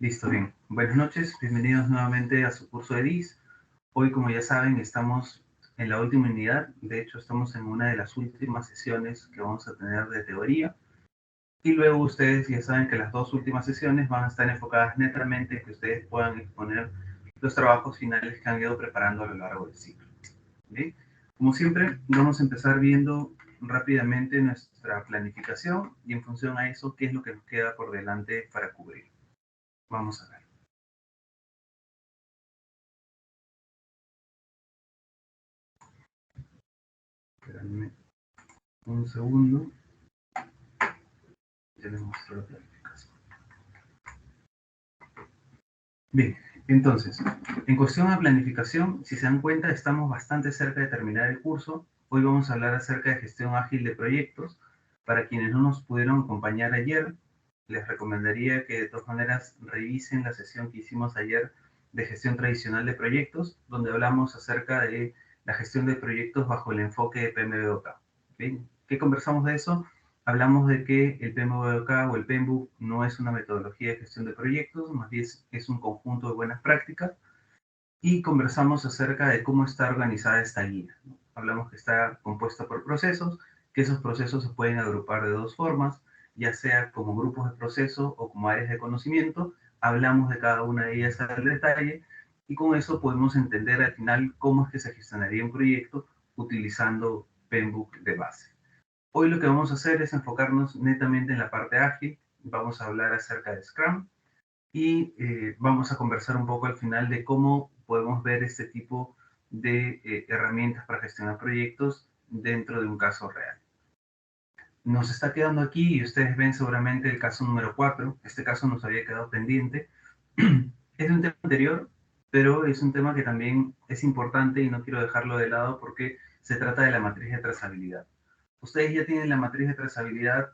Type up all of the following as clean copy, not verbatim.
Listo, bien. Buenas noches, bienvenidos nuevamente a su curso de DIS. Hoy, como ya saben, estamos en la última unidad. De hecho, estamos en una de las últimas sesiones que vamos a tener de teoría. Y luego ustedes ya saben que las dos últimas sesiones van a estar enfocadas netamente en que ustedes puedan exponer los trabajos finales que han ido preparando a lo largo del ciclo. ¿Bien? Como siempre, vamos a empezar viendo rápidamente nuestra planificación y en función a eso, qué es lo que nos queda por delante para cubrir. Vamos a ver. Espérenme un segundo. Tenemos la planificación. Bien, entonces, en cuestión a planificación, si se dan cuenta, estamos bastante cerca de terminar el curso. Hoy vamos a hablar acerca de gestión ágil de proyectos. Para quienes no nos pudieron acompañar ayer, les recomendaría que de todas maneras revisen la sesión que hicimos ayer de gestión tradicional de proyectos, donde hablamos acerca de la gestión de proyectos bajo el enfoque de PMBOK. ¿Bien? ¿Qué conversamos de eso? Hablamos de que el PMBOK o el PMBOK no es una metodología de gestión de proyectos, más bien es un conjunto de buenas prácticas, y conversamos acerca de cómo está organizada esta guía. Hablamos que está compuesta por procesos, que esos procesos se pueden agrupar de dos formas, ya sea como grupos de proceso o como áreas de conocimiento. Hablamos de cada una de ellas al detalle y con eso podemos entender al final cómo es que se gestionaría un proyecto utilizando PMBOK de base. Hoy lo que vamos a hacer es enfocarnos netamente en la parte ágil. Vamos a hablar acerca de Scrum y vamos a conversar un poco al final de cómo podemos ver este tipo de herramientas para gestionar proyectos dentro de un caso real. Nos está quedando aquí, y ustedes ven seguramente el caso número 4. Este caso nos había quedado pendiente. Es un tema anterior, pero es un tema que también es importante y no quiero dejarlo de lado porque se trata de la matriz de trazabilidad. Ustedes ya tienen la matriz de trazabilidad,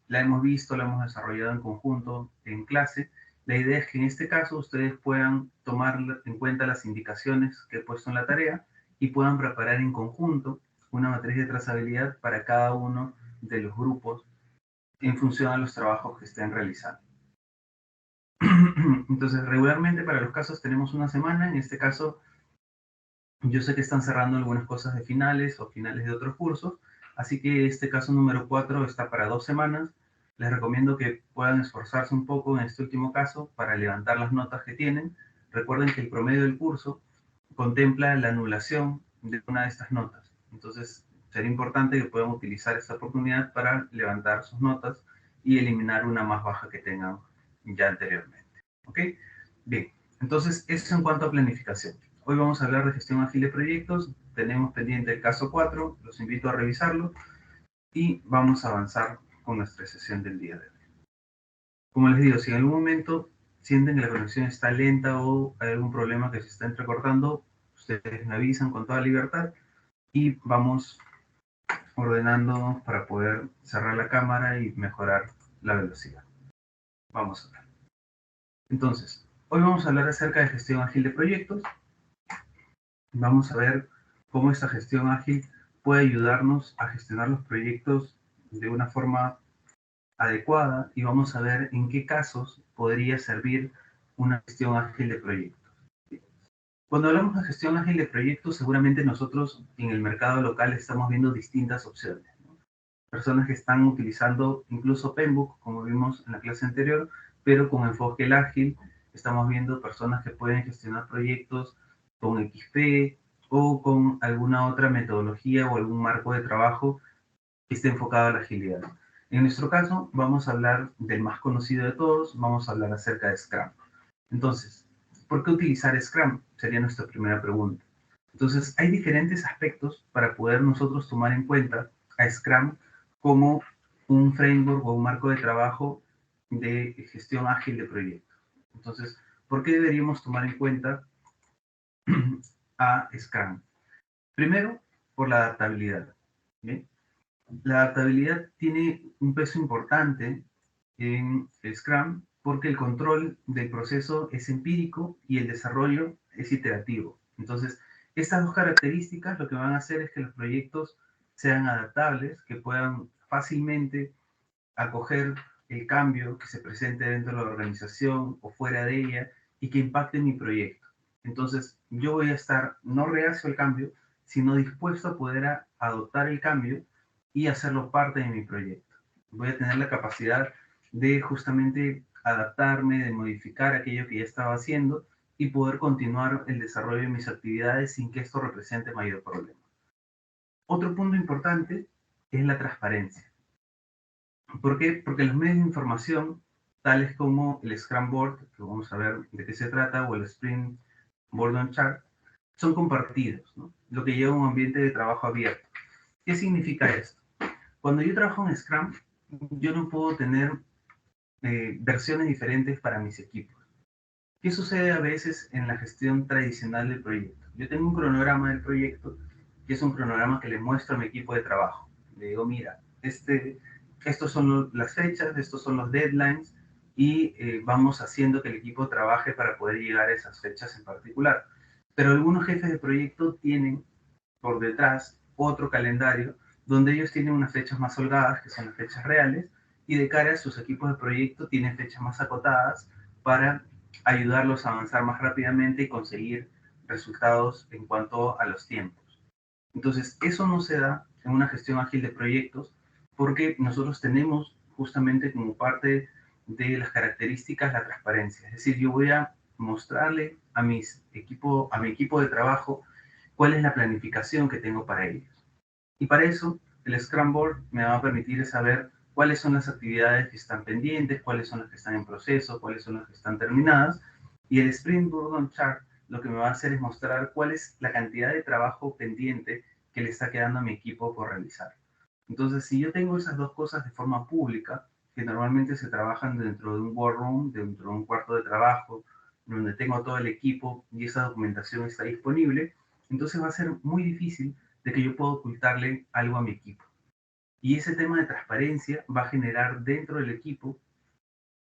la hemos visto, la hemos desarrollado en conjunto en clase. La idea es que en este caso ustedes puedan tomar en cuenta las indicaciones que he puesto en la tarea y puedan preparar en conjunto una matriz de trazabilidad para cada uno de los grupos en función a los trabajos que estén realizando. Entonces, regularmente para los casos tenemos una semana. En este caso, yo sé que están cerrando algunas cosas de finales o finales de otros cursos, así que este caso número 4 está para 2 semanas. Les recomiendo que puedan esforzarse un poco en este último caso para levantar las notas que tienen. Recuerden que el promedio del curso contempla la anulación de una de estas notas. Entonces, sería importante que puedan utilizar esta oportunidad para levantar sus notas y eliminar una más baja que tengan ya anteriormente. ¿Ok? Bien, entonces eso en cuanto a planificación. Hoy vamos a hablar de gestión ágil de proyectos. Tenemos pendiente el caso 4, los invito a revisarlo y vamos a avanzar con nuestra sesión del día de hoy. Como les digo, si en algún momento sienten que la conexión está lenta o hay algún problema que se está entrecortando, ustedes me avisan con toda libertad y vamos ordenando para poder cerrar la cámara y mejorar la velocidad. Vamos a ver. Entonces, hoy vamos a hablar acerca de gestión ágil de proyectos. Vamos a ver cómo esta gestión ágil puede ayudarnos a gestionar los proyectos de una forma adecuada y vamos a ver en qué casos podría servir una gestión ágil de proyectos. Cuando hablamos de gestión ágil de proyectos, seguramente nosotros en el mercado local estamos viendo distintas opciones, ¿no? Personas que están utilizando incluso PMBOK, como vimos en la clase anterior, pero con enfoque ágil. Estamos viendo personas que pueden gestionar proyectos con XP o con alguna otra metodología o algún marco de trabajo que esté enfocado a la agilidad. En nuestro caso, vamos a hablar del más conocido de todos, vamos a hablar acerca de Scrum. Entonces, ¿por qué utilizar Scrum? Sería nuestra primera pregunta. Entonces, hay diferentes aspectos para poder nosotros tomar en cuenta a Scrum como un framework o un marco de trabajo de gestión ágil de proyectos. Entonces, ¿por qué deberíamos tomar en cuenta a Scrum? Primero, por la adaptabilidad. ¿Bien? La adaptabilidad tiene un peso importante en Scrum porque el control del proceso es empírico y el desarrollo es iterativo. Entonces, estas dos características lo que van a hacer es que los proyectos sean adaptables, que puedan fácilmente acoger el cambio que se presente dentro de la organización o fuera de ella y que impacte mi proyecto. Entonces, yo voy a estar no reacio al cambio, sino dispuesto a poder adoptar el cambio y hacerlo parte de mi proyecto. Voy a tener la capacidad de justamente adaptarme, de modificar aquello que ya estaba haciendo y poder continuar el desarrollo de mis actividades sin que esto represente mayor problema. Otro punto importante es la transparencia. ¿Por qué? Porque los medios de información, tales como el Scrum Board, que vamos a ver de qué se trata, o el Sprint Board on Chart, son compartidos, ¿no? Lo que lleva a un ambiente de trabajo abierto. ¿Qué significa esto? Cuando yo trabajo en Scrum, yo no puedo tener versiones diferentes para mis equipos. ¿Qué sucede a veces en la gestión tradicional del proyecto? Yo tengo un cronograma del proyecto, que es un cronograma que le muestro a mi equipo de trabajo. Le digo, mira, estos son las fechas, estos son los deadlines, y vamos haciendo que el equipo trabaje para poder llegar a esas fechas en particular. Pero algunos jefes de proyecto tienen por detrás otro calendario donde ellos tienen unas fechas más holgadas, que son las fechas reales, y de cara a sus equipos de proyecto tienen fechas más acotadas para ayudarlos a avanzar más rápidamente y conseguir resultados en cuanto a los tiempos. Entonces, eso no se da en una gestión ágil de proyectos porque nosotros tenemos justamente como parte de las características la transparencia. Es decir, yo voy a mostrarle a mi equipo de trabajo cuál es la planificación que tengo para ellos. Y para eso, el Scrum Board me va a permitir saber cuáles son las actividades que están pendientes, cuáles son las que están en proceso, cuáles son las que están terminadas. Y el Sprint Board on Chart lo que me va a hacer es mostrar cuál es la cantidad de trabajo pendiente que le está quedando a mi equipo por realizar. Entonces, si yo tengo esas dos cosas de forma pública, que normalmente se trabajan dentro de un war room, dentro de un cuarto de trabajo, donde tengo todo el equipo y esa documentación está disponible, entonces va a ser muy difícil de que yo pueda ocultarle algo a mi equipo. Y ese tema de transparencia va a generar dentro del equipo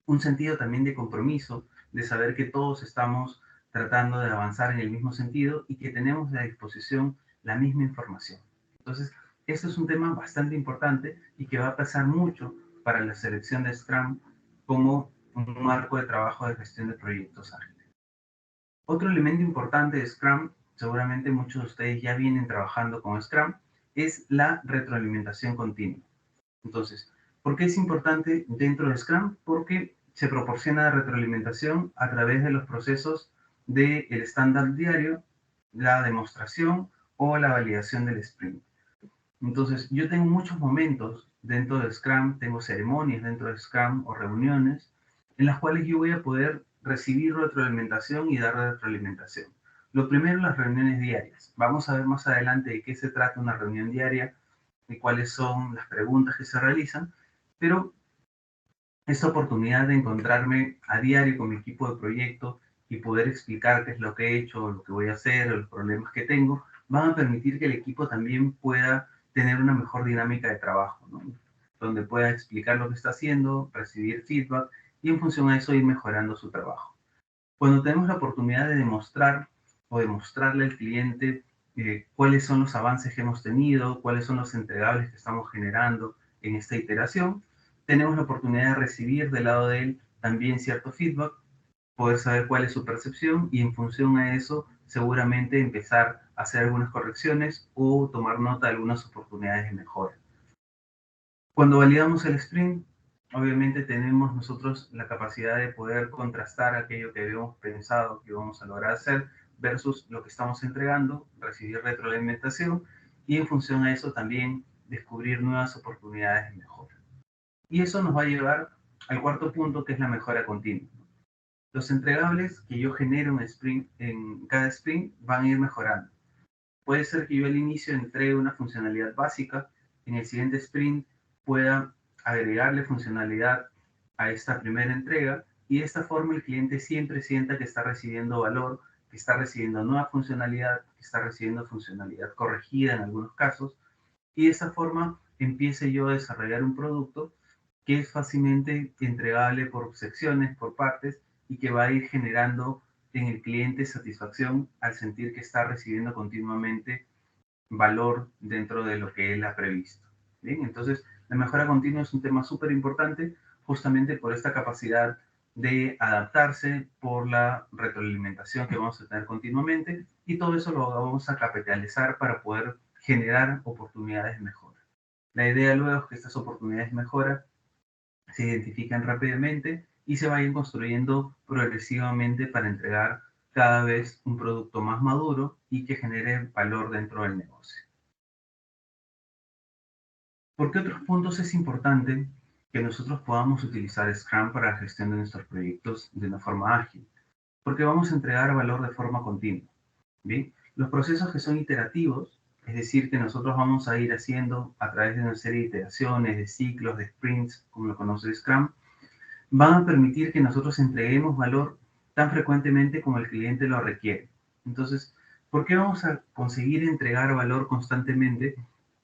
un sentido también de compromiso, de saber que todos estamos tratando de avanzar en el mismo sentido y que tenemos a disposición la misma información. Entonces, esto es un tema bastante importante y que va a pasar mucho para la selección de Scrum como un marco de trabajo de gestión de proyectos ágiles. Otro elemento importante de Scrum, seguramente muchos de ustedes ya vienen trabajando con Scrum, es la retroalimentación continua. Entonces, ¿por qué es importante dentro de Scrum? Porque se proporciona retroalimentación a través de los procesos del estándar diario, la demostración o la validación del sprint. Entonces, yo tengo muchos momentos dentro de Scrum, tengo ceremonias dentro de Scrum o reuniones en las cuales yo voy a poder recibir retroalimentación y dar retroalimentación. Lo primero, las reuniones diarias. Vamos a ver más adelante de qué se trata una reunión diaria y cuáles son las preguntas que se realizan, pero esta oportunidad de encontrarme a diario con mi equipo de proyecto y poder explicar qué es lo que he hecho, lo que voy a hacer, los problemas que tengo, van a permitir que el equipo también pueda tener una mejor dinámica de trabajo, ¿no? Donde pueda explicar lo que está haciendo, recibir feedback y en función a eso ir mejorando su trabajo. Cuando tenemos la oportunidad de demostrar o demostrarle al cliente cuáles son los avances que hemos tenido, cuáles son los entregables que estamos generando en esta iteración, tenemos la oportunidad de recibir del lado de él también cierto feedback, poder saber cuál es su percepción y en función a eso seguramente empezar a hacer algunas correcciones o tomar nota de algunas oportunidades de mejora. Cuando validamos el sprint, obviamente tenemos nosotros la capacidad de poder contrastar aquello que habíamos pensado que vamos a lograr hacer versus lo que estamos entregando, recibir retroalimentación y en función a eso también descubrir nuevas oportunidades de mejora. Y eso nos va a llevar al cuarto punto, que es la mejora continua. Los entregables que yo genero en cada sprint van a ir mejorando. Puede ser que yo al inicio entregue una funcionalidad básica, en el siguiente sprint pueda agregarle funcionalidad a esta primera entrega y de esta forma el cliente siempre sienta que está recibiendo valor, que está recibiendo nueva funcionalidad, que está recibiendo funcionalidad corregida en algunos casos y de esta forma empiece yo a desarrollar un producto que es fácilmente entregable por secciones, por partes y que va a ir generando en el cliente satisfacción al sentir que está recibiendo continuamente valor dentro de lo que él ha previsto. ¿Bien? Entonces, la mejora continua es un tema súper importante justamente por esta capacidad de adaptarse, por la retroalimentación que vamos a tener continuamente, y todo eso lo vamos a capitalizar para poder generar oportunidades de mejora. La idea luego es que estas oportunidades de mejora se identifican rápidamente y se vayan construyendo progresivamente para entregar cada vez un producto más maduro y que genere valor dentro del negocio. ¿Por qué otros puntos es importante que nosotros podamos utilizar Scrum para la gestión de nuestros proyectos de una forma ágil? Porque vamos a entregar valor de forma continua. ¿Bien? Los procesos que son iterativos, es decir, que nosotros vamos a ir haciendo a través de una serie de iteraciones, de ciclos, de sprints, como lo conoce Scrum, van a permitir que nosotros entreguemos valor tan frecuentemente como el cliente lo requiere. Entonces, ¿por qué vamos a conseguir entregar valor constantemente?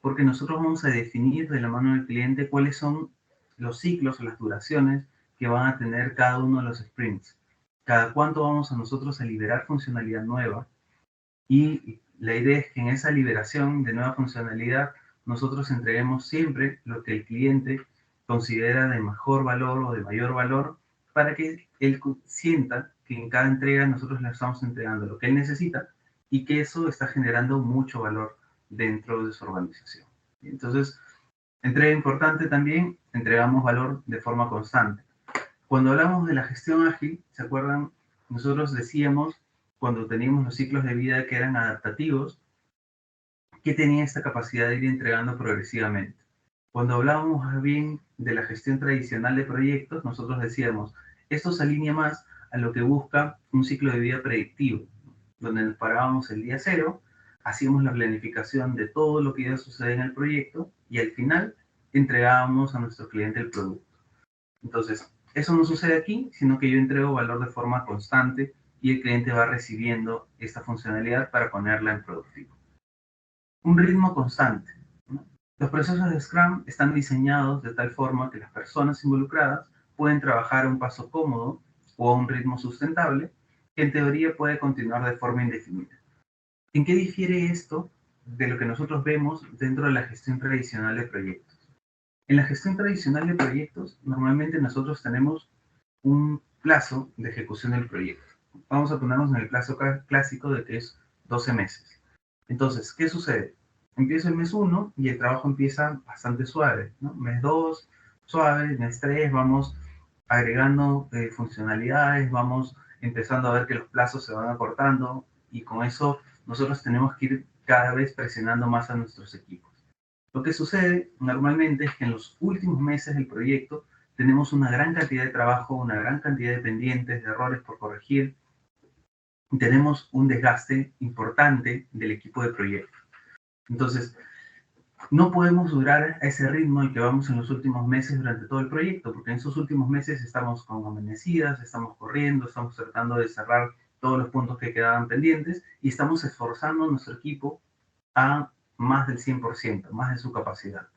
Porque nosotros vamos a definir de la mano del cliente cuáles son los ciclos o las duraciones que van a tener cada uno de los sprints. Cada cuánto vamos a nosotros a liberar funcionalidad nueva, y la idea es que en esa liberación de nueva funcionalidad nosotros entreguemos siempre lo que el cliente considera de mejor valor o de mayor valor, para que él sienta que en cada entrega nosotros le estamos entregando lo que él necesita y que eso está generando mucho valor dentro de su organización. Entonces, entrega importante también, entregamos valor de forma constante. Cuando hablamos de la gestión ágil, ¿se acuerdan? Nosotros decíamos, cuando teníamos los ciclos de vida que eran adaptativos, que tenía esta capacidad de ir entregando progresivamente. Cuando hablábamos más bien de la gestión tradicional de proyectos, nosotros decíamos, esto se alinea más a lo que busca un ciclo de vida predictivo, donde nos parábamos el día cero, hacíamos la planificación de todo lo que iba a suceder en el proyecto y al final entregábamos a nuestro cliente el producto. Entonces, eso no sucede aquí, sino que yo entrego valor de forma constante y el cliente va recibiendo esta funcionalidad para ponerla en productivo. Un ritmo constante, ¿no? Los procesos de Scrum están diseñados de tal forma que las personas involucradas pueden trabajar a un paso cómodo o a un ritmo sustentable que en teoría puede continuar de forma indefinida. ¿En qué difiere esto de lo que nosotros vemos dentro de la gestión tradicional de proyectos? En la gestión tradicional de proyectos, normalmente nosotros tenemos un plazo de ejecución del proyecto. Vamos a ponernos en el plazo clásico de que es 12 meses. Entonces, ¿qué sucede? Empiezo el mes 1 y el trabajo empieza bastante suave, ¿no? Mes 2, suave, mes 3, vamos agregando funcionalidades, vamos empezando a ver que los plazos se van acortando y con eso nosotros tenemos que ir cada vez presionando más a nuestros equipos. Lo que sucede normalmente es que en los últimos meses del proyecto tenemos una gran cantidad de trabajo, una gran cantidad de pendientes, de errores por corregir, y tenemos un desgaste importante del equipo de proyecto. Entonces, no podemos durar a ese ritmo al que vamos en los últimos meses durante todo el proyecto, porque en esos últimos meses estamos con amanecidas, estamos corriendo, estamos tratando de cerrar todos los puntos que quedaban pendientes y estamos esforzando a nuestro equipo a más del 100%, más de su capacidad.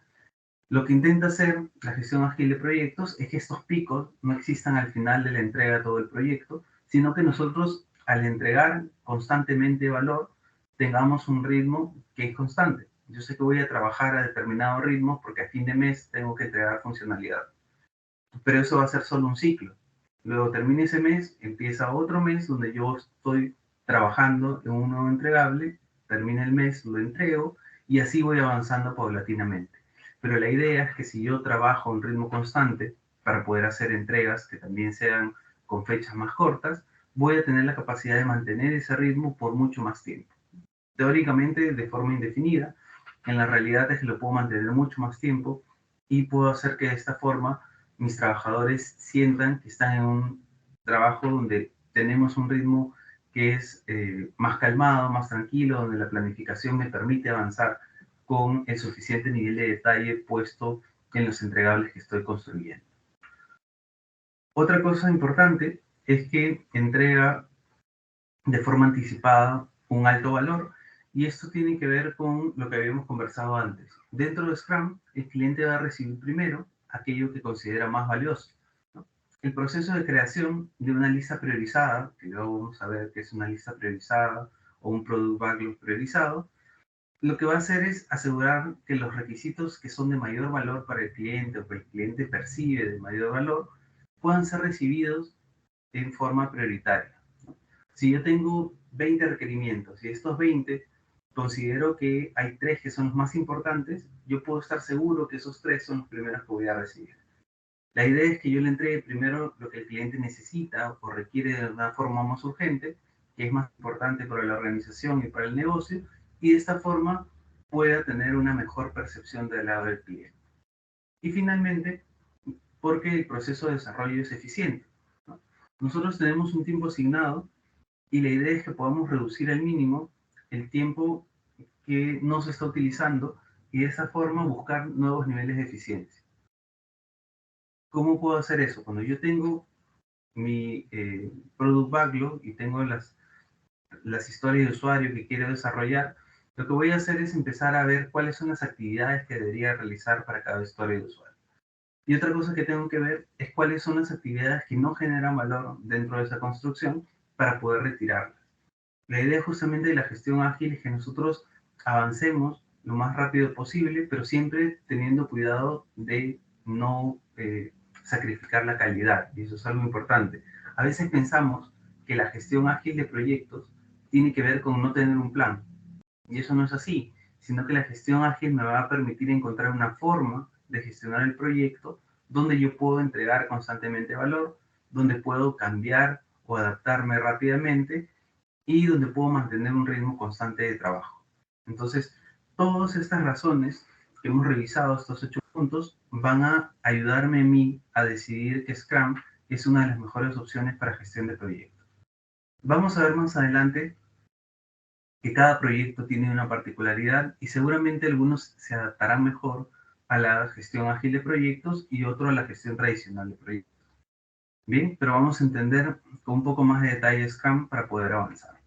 Lo que intenta hacer la gestión ágil de proyectos es que estos picos no existan al final de la entrega de todo el proyecto, sino que nosotros, al entregar constantemente valor, tengamos un ritmo que es constante. Yo sé que voy a trabajar a determinado ritmo porque a fin de mes tengo que entregar funcionalidad, pero eso va a ser solo un ciclo. Luego termina ese mes, empieza otro mes donde yo estoy trabajando en un nuevo entregable, termina el mes, lo entrego y así voy avanzando paulatinamente. Pero la idea es que si yo trabajo a un ritmo constante para poder hacer entregas que también sean con fechas más cortas, voy a tener la capacidad de mantener ese ritmo por mucho más tiempo. Teóricamente de forma indefinida, en la realidad es que lo puedo mantener mucho más tiempo y puedo hacer que de esta forma mis trabajadores sientan que están en un trabajo donde tenemos un ritmo que es más calmado, más tranquilo, donde la planificación me permite avanzar con el suficiente nivel de detalle puesto en los entregables que estoy construyendo. Otra cosa importante es que entrega de forma anticipada un alto valor y esto tiene que ver con lo que habíamos conversado antes. Dentro de Scrum, el cliente va a recibir primero aquello que considera más valioso, ¿no? El proceso de creación de una lista priorizada, que luego vamos a ver qué es una lista priorizada o un product backlog priorizado, lo que va a hacer es asegurar que los requisitos que son de mayor valor para el cliente o que el cliente percibe de mayor valor puedan ser recibidos en forma prioritaria. Si yo tengo 20 requerimientos y estos 20 considero que hay 3 que son los más importantes, yo puedo estar seguro que esos 3 son los primeros que voy a recibir. La idea es que yo le entregue primero lo que el cliente necesita o requiere de una forma más urgente, que es más importante para la organización y para el negocio, y de esta forma pueda tener una mejor percepción del lado del cliente. Y finalmente, porque el proceso de desarrollo es eficiente, ¿no? Nosotros tenemos un tiempo asignado y la idea es que podamos reducir al mínimo el tiempo que no se está utilizando y de esa forma buscar nuevos niveles de eficiencia. ¿Cómo puedo hacer eso? Cuando yo tengo mi product backlog y tengo las historias de usuario que quiero desarrollar, lo que voy a hacer es empezar a ver cuáles son las actividades que debería realizar para cada historia de usuario. Y otra cosa que tengo que ver es cuáles son las actividades que no generan valor dentro de esa construcción para poder retirarlas. La idea justamente de la gestión ágil es que nosotros avancemos lo más rápido posible, pero siempre teniendo cuidado de no sacrificar la calidad, y eso es algo importante. A veces pensamos que la gestión ágil de proyectos tiene que ver con no tener un plan, y eso no es así, sino que la gestión ágil me va a permitir encontrar una forma de gestionar el proyecto donde yo puedo entregar constantemente valor, donde puedo cambiar o adaptarme rápidamente y donde puedo mantener un ritmo constante de trabajo. Entonces, todas estas razones que hemos revisado, estos 8 puntos, van a ayudarme a mí a decidir que Scrum es una de las mejores opciones para gestión de proyectos. Vamos a ver más adelante que cada proyecto tiene una particularidad y seguramente algunos se adaptarán mejor a la gestión ágil de proyectos y otros a la gestión tradicional de proyectos. Bien, pero vamos a entender con un poco más de detalle Scrum para poder avanzar.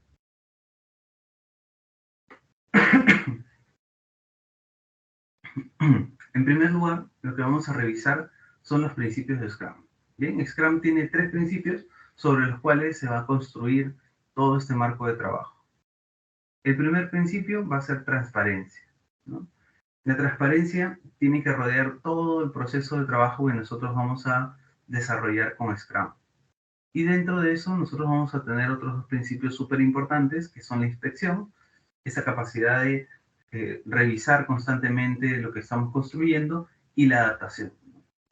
En primer lugar, lo que vamos a revisar son los principios de Scrum. Bien, Scrum tiene 3 principios sobre los cuales se va a construir todo este marco de trabajo. El primer principio va a ser transparencia, ¿no? La transparencia tiene que rodear todo el proceso de trabajo que nosotros vamos a desarrollar con Scrum. Y dentro de eso nosotros vamos a tener otros 2 principios súper importantes, que son la inspección, esa capacidad de revisar constantemente lo que estamos construyendo, y la adaptación.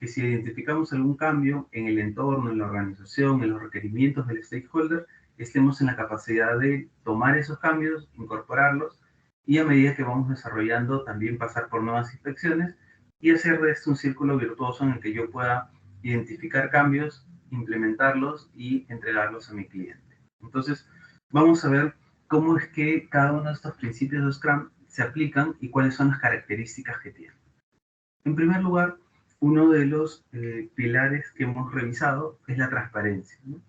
Que si identificamos algún cambio en el entorno, en la organización, en los requerimientos del stakeholder, estemos en la capacidad de tomar esos cambios, incorporarlos, y a medida que vamos desarrollando también pasar por nuevas inspecciones y hacer de esto un círculo virtuoso en el que yo pueda identificar cambios, implementarlos y entregarlos a mi cliente. Entonces, vamos a ver cómo es que cada uno de estos principios de Scrum se aplican y cuáles son las características que tienen. En primer lugar, uno de los pilares que hemos revisado es la transparencia, ¿no?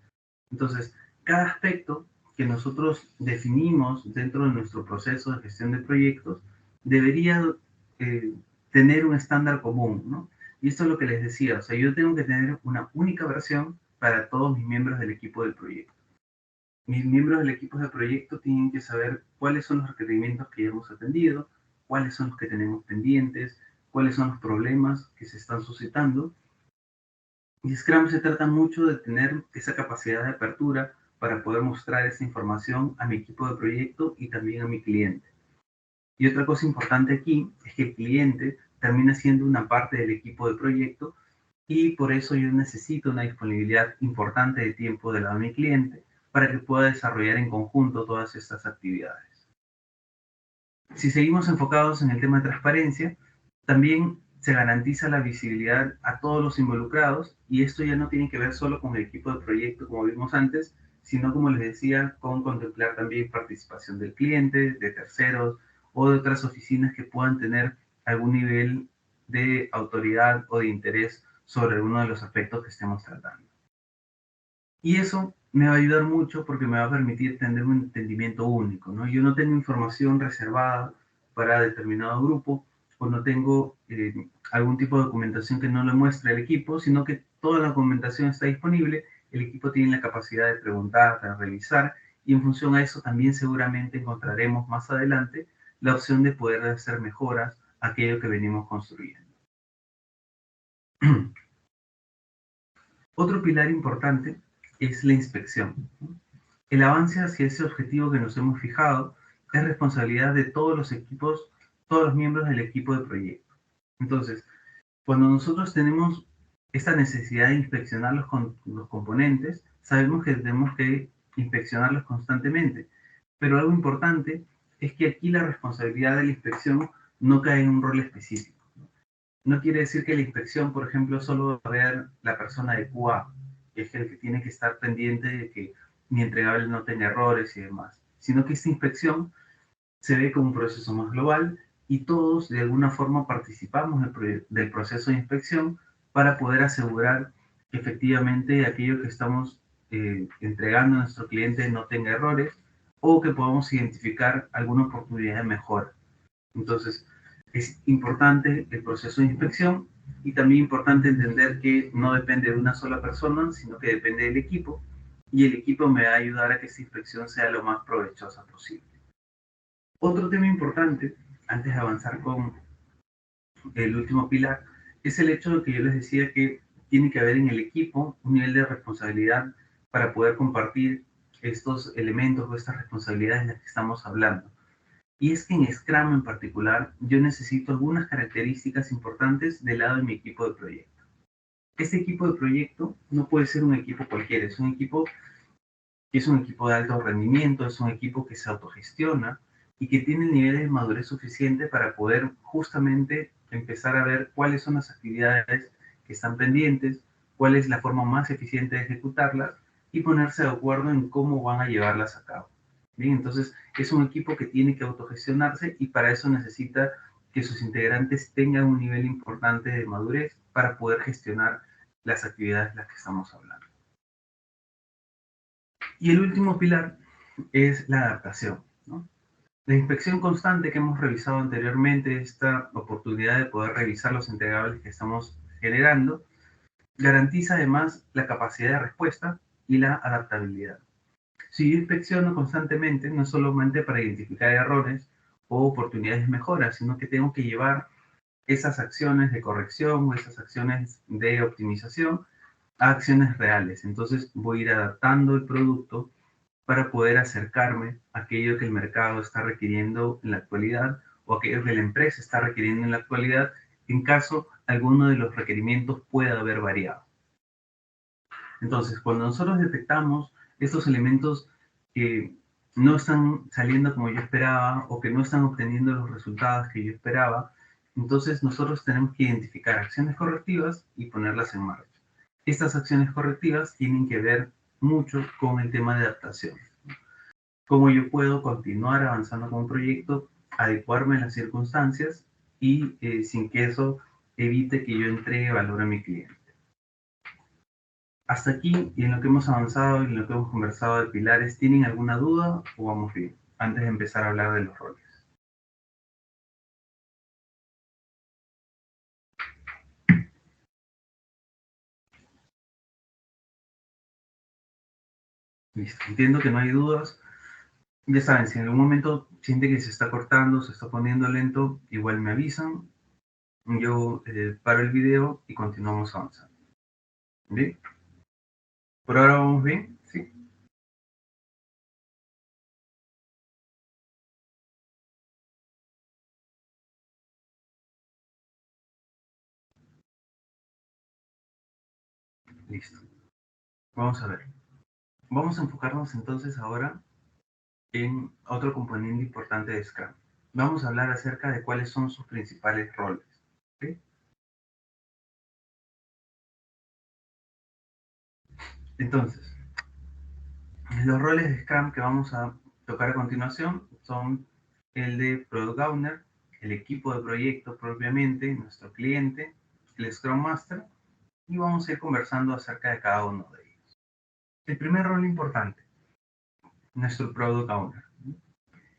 Entonces, cada aspecto que nosotros definimos dentro de nuestro proceso de gestión de proyectos debería eh, tener un estándar común, ¿no? Y esto es lo que les decía, o sea, yo tengo que tener una única versión para todos mis miembros del equipo del proyecto. Mis miembros del equipo de proyecto tienen que saber cuáles son los requerimientos que ya hemos atendido, cuáles son los que tenemos pendientes, cuáles son los problemas que se están suscitando. Y Scrum se trata mucho de tener esa capacidad de apertura para poder mostrar esa información a mi equipo de proyecto y también a mi cliente. Y otra cosa importante aquí es que el cliente termina siendo una parte del equipo de proyecto y por eso yo necesito una disponibilidad importante de tiempo del lado de mi cliente para que pueda desarrollar en conjunto todas estas actividades. Si seguimos enfocados en el tema de transparencia, también se garantiza la visibilidad a todos los involucrados y esto ya no tiene que ver solo con el equipo de proyecto como vimos antes, sino como les decía, con contemplar también participación del cliente, de terceros o de otras oficinas que puedan tener algún nivel de autoridad o de interés sobre uno de los aspectos que estemos tratando. Y eso me va a ayudar mucho porque me va a permitir tener un entendimiento único, ¿no? Yo no tengo información reservada para determinado grupo o no tengo algún tipo de documentación que no le muestre al equipo, sino que toda la documentación está disponible, el equipo tiene la capacidad de preguntar, de revisar, y en función a eso también seguramente encontraremos más adelante la opción de poder hacer mejoras a aquello que venimos construyendo. Otro pilar importante es la inspección. El avance hacia ese objetivo que nos hemos fijado es responsabilidad de todos los equipos, todos los miembros del equipo de proyecto. Entonces, cuando nosotros tenemos esta necesidad de inspeccionar los componentes, sabemos que tenemos que inspeccionarlos constantemente. Pero algo importante es que aquí la responsabilidad de la inspección no cae en un rol específico. No quiere decir que la inspección, por ejemplo, solo va a ver la persona de QA, que es el que tiene que estar pendiente de que mi entregable no tenga errores y demás, sino que esta inspección se ve como un proceso más global y todos de alguna forma participamos del proceso de inspección para poder asegurar que efectivamente aquello que estamos entregando a nuestro cliente no tenga errores o que podamos identificar alguna oportunidad de mejora. Entonces, es importante el proceso de inspección y también importante entender que no depende de una sola persona, sino que depende del equipo y el equipo me va a ayudar a que esta inspección sea lo más provechosa posible. Otro tema importante, antes de avanzar con el último pilar, es el hecho de que yo les decía que tiene que haber en el equipo un nivel de responsabilidad para poder compartir estos elementos o estas responsabilidades de las que estamos hablando. Y es que en Scrum en particular, yo necesito algunas características importantes del lado de mi equipo de proyecto. Este equipo de proyecto no puede ser un equipo cualquiera, es un equipo que es un equipo de alto rendimiento, es un equipo que se autogestiona y que tiene el nivel de madurez suficiente para poder justamente empezar a ver cuáles son las actividades que están pendientes, cuál es la forma más eficiente de ejecutarlas y ponerse de acuerdo en cómo van a llevarlas a cabo. Bien, entonces es un equipo que tiene que autogestionarse y para eso necesita que sus integrantes tengan un nivel importante de madurez para poder gestionar las actividades de las que estamos hablando. Y el último pilar es la adaptación, ¿no? La inspección constante que hemos revisado anteriormente, esta oportunidad de poder revisar los entregables que estamos generando, garantiza además la capacidad de respuesta y la adaptabilidad. Si yo inspecciono constantemente, no solamente para identificar errores o oportunidades de mejora, sino que tengo que llevar esas acciones de corrección o esas acciones de optimización a acciones reales. Entonces voy a ir adaptando el producto para poder acercarme a aquello que el mercado está requiriendo en la actualidad o aquello que la empresa está requiriendo en la actualidad en caso alguno de los requerimientos pueda haber variado. Entonces, cuando nosotros detectamos estos elementos que no están saliendo como yo esperaba o que no están obteniendo los resultados que yo esperaba, entonces nosotros tenemos que identificar acciones correctivas y ponerlas en marcha. Estas acciones correctivas tienen que ver mucho con el tema de adaptación. Cómo yo puedo continuar avanzando con un proyecto, adecuarme a las circunstancias y sin que eso evite que yo entregue valor a mi cliente. Hasta aquí, y en lo que hemos avanzado y en lo que hemos conversado de pilares, ¿tienen alguna duda o vamos bien? Antes de empezar a hablar de los roles. Listo, entiendo que no hay dudas. Ya saben, si en algún momento siente que se está cortando, se está poniendo lento, igual me avisan. Yo paro el video y continuamos avanzando. ¿Bien? ¿Por ahora vamos bien? Sí. Listo. Vamos a ver. Vamos a enfocarnos entonces ahora en otro componente importante de Scrum. Vamos a hablar acerca de cuáles son sus principales roles. ¿Sí? Entonces, los roles de Scrum que vamos a tocar a continuación son el de Product Owner, el equipo de proyecto propiamente, nuestro cliente, el Scrum Master, y vamos a ir conversando acerca de cada uno de ellos. El primer rol importante, nuestro Product Owner.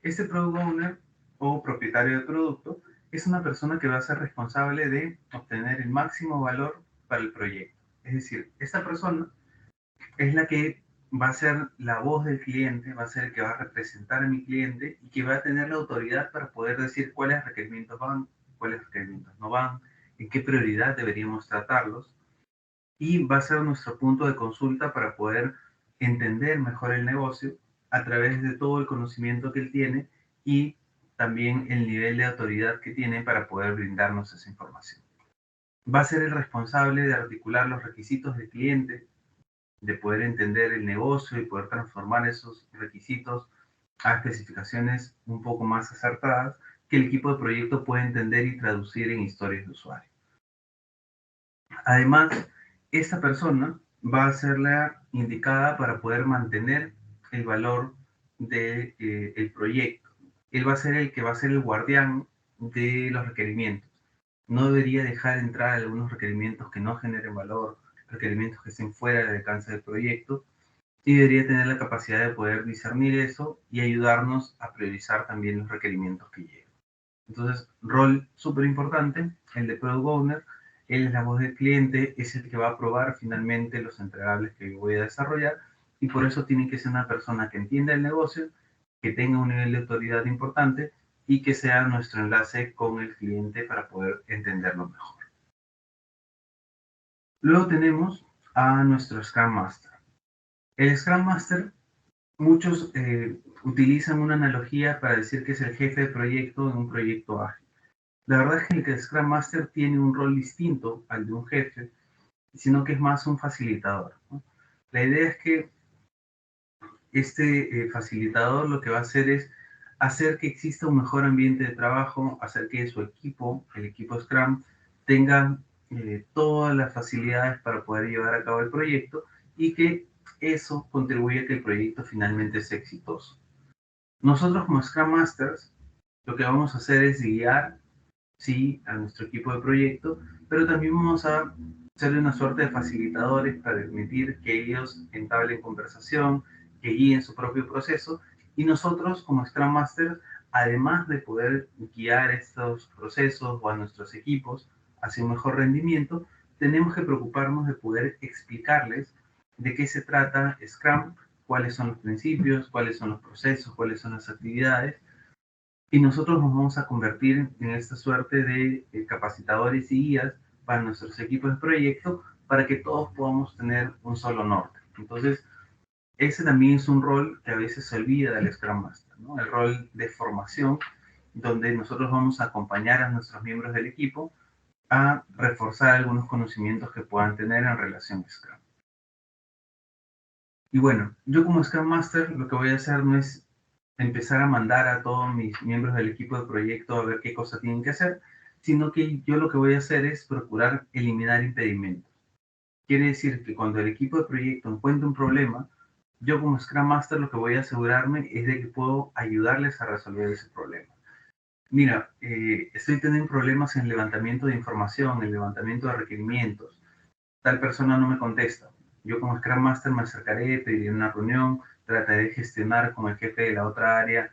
Este Product Owner o propietario de producto es una persona que va a ser responsable de obtener el máximo valor para el proyecto. Es decir, esta persona es la que va a ser la voz del cliente, va a ser el que va a representar a mi cliente y que va a tener la autoridad para poder decir cuáles requerimientos van, cuáles requerimientos no van, en qué prioridad deberíamos tratarlos, y va a ser nuestro punto de consulta para poder entender mejor el negocio a través de todo el conocimiento que él tiene y también el nivel de autoridad que tiene para poder brindarnos esa información. Va a ser el responsable de articular los requisitos del cliente, de poder entender el negocio y poder transformar esos requisitos a especificaciones un poco más acertadas que el equipo de proyecto puede entender y traducir en historias de usuario. Además, esta persona va a ser la indicada para poder mantener el valor del el proyecto. Él va a ser el que va a ser el guardián de los requerimientos. No debería dejar entrar algunos requerimientos que no generen valor, requerimientos que estén fuera del alcance del proyecto, y debería tener la capacidad de poder discernir eso y ayudarnos a priorizar también los requerimientos que llegan. Entonces, rol súper importante, el de Product Owner. Él es la voz del cliente, es el que va a aprobar finalmente los entregables que yo voy a desarrollar, y por eso tiene que ser una persona que entienda el negocio, que tenga un nivel de autoridad importante y que sea nuestro enlace con el cliente para poder entenderlo mejor. Luego tenemos a nuestro Scrum Master. El Scrum Master, muchos utilizan una analogía para decir que es el jefe de proyecto en un proyecto ágil. La verdad es que el Scrum Master tiene un rol distinto al de un jefe, sino que es más un facilitador, ¿no? La idea es que este facilitador lo que va a hacer es hacer que exista un mejor ambiente de trabajo, hacer que su equipo, el equipo Scrum, tenga todas las facilidades para poder llevar a cabo el proyecto y que eso contribuya a que el proyecto finalmente sea exitoso. Nosotros como Scrum Masters lo que vamos a hacer es guiar, sí, a nuestro equipo de proyecto, pero también vamos a ser una suerte de facilitadores para permitir que ellos entablen conversación, que guíen su propio proceso, y nosotros como Scrum Masters, además de poder guiar estos procesos o a nuestros equipos hacia un mejor rendimiento, tenemos que preocuparnos de poder explicarles de qué se trata Scrum, cuáles son los principios, cuáles son los procesos, cuáles son las actividades, y nosotros nos vamos a convertir en esta suerte de capacitadores y guías para nuestros equipos de proyecto para que todos podamos tener un solo norte. Entonces, ese también es un rol que a veces se olvida del Scrum Master, ¿no? El rol de formación, donde nosotros vamos a acompañar a nuestros miembros del equipo a reforzar algunos conocimientos que puedan tener en relación a Scrum. Y bueno, yo como Scrum Master lo que voy a hacer no es empezar a mandar a todos mis miembros del equipo de proyecto a ver qué cosa tienen que hacer, sino que yo lo que voy a hacer es procurar eliminar impedimentos. Quiere decir que cuando el equipo de proyecto encuentre un problema, yo como Scrum Master lo que voy a asegurarme es de que puedo ayudarles a resolver ese problema. Mira, estoy teniendo problemas en el levantamiento de información, en el levantamiento de requerimientos. Tal persona no me contesta. Yo como Scrum Master me acercaré, pediré una reunión, trataré de gestionar con el jefe de la otra área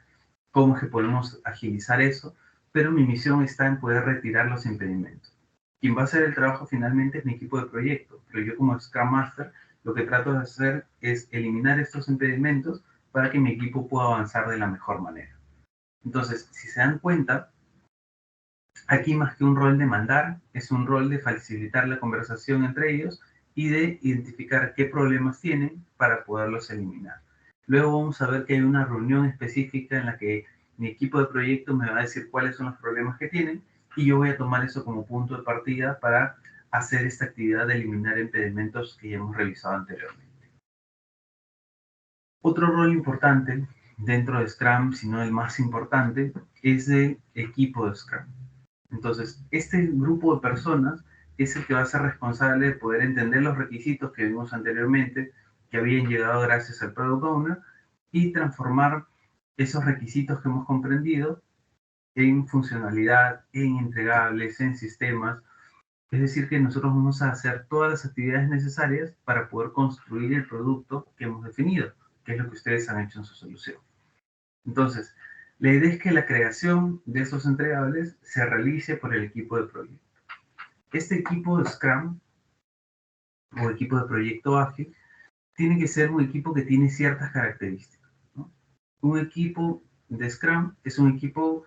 cómo es que podemos agilizar eso, pero mi misión está en poder retirar los impedimentos. Quien va a hacer el trabajo finalmente es mi equipo de proyecto, pero yo como Scrum Master lo que trato de hacer es eliminar estos impedimentos para que mi equipo pueda avanzar de la mejor manera. Entonces, si se dan cuenta, aquí más que un rol de mandar, es un rol de facilitar la conversación entre ellos y de identificar qué problemas tienen para poderlos eliminar. Luego vamos a ver que hay una reunión específica en la que mi equipo de proyecto me va a decir cuáles son los problemas que tienen y yo voy a tomar eso como punto de partida para hacer esta actividad de eliminar impedimentos que ya hemos revisado anteriormente. Otro rol importante dentro de Scrum, si no el más importante, es el equipo de Scrum. Entonces, este grupo de personas es el que va a ser responsable de poder entender los requisitos que vimos anteriormente, que habían llegado gracias al Product Owner, y transformar esos requisitos que hemos comprendido en funcionalidad, en entregables, en sistemas. Es decir, que nosotros vamos a hacer todas las actividades necesarias para poder construir el producto que hemos definido, que es lo que ustedes han hecho en su solución. Entonces, la idea es que la creación de esos entregables se realice por el equipo de proyecto. Este equipo de Scrum o equipo de proyecto ágil tiene que ser un equipo que tiene ciertas características, ¿no? Un equipo de Scrum es un equipo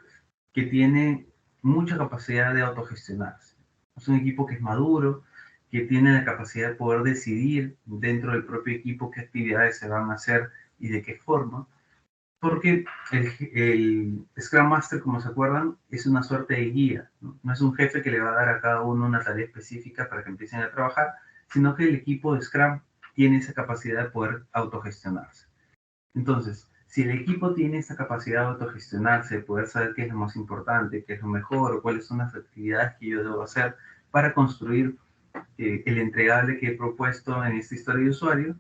que tiene mucha capacidad de autogestionarse. Es un equipo que es maduro, que tiene la capacidad de poder decidir dentro del propio equipo qué actividades se van a hacer y de qué forma. Porque el Scrum Master, como se acuerdan, es una suerte de guía, ¿no? No es un jefe que le va a dar a cada uno una tarea específica para que empiecen a trabajar, sino que el equipo de Scrum tiene esa capacidad de poder autogestionarse. Entonces, si el equipo tiene esa capacidad de autogestionarse, de poder saber qué es lo más importante, qué es lo mejor, o cuáles son las actividades que yo debo hacer para construir el entregable que he propuesto en esta historia de usuario,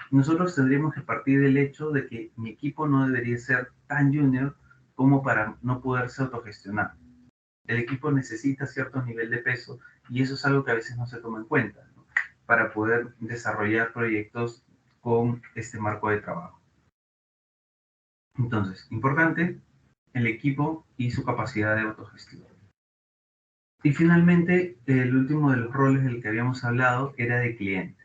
nosotros tendríamos que partir del hecho de que mi equipo no debería ser tan junior como para no poderse autogestionar. El equipo necesita cierto nivel de peso y eso es algo que a veces no se toma en cuenta, ¿no? Para poder desarrollar proyectos con este marco de trabajo. Entonces, importante, el equipo y su capacidad de autogestión. Y finalmente, el último de los roles del que habíamos hablado era de cliente.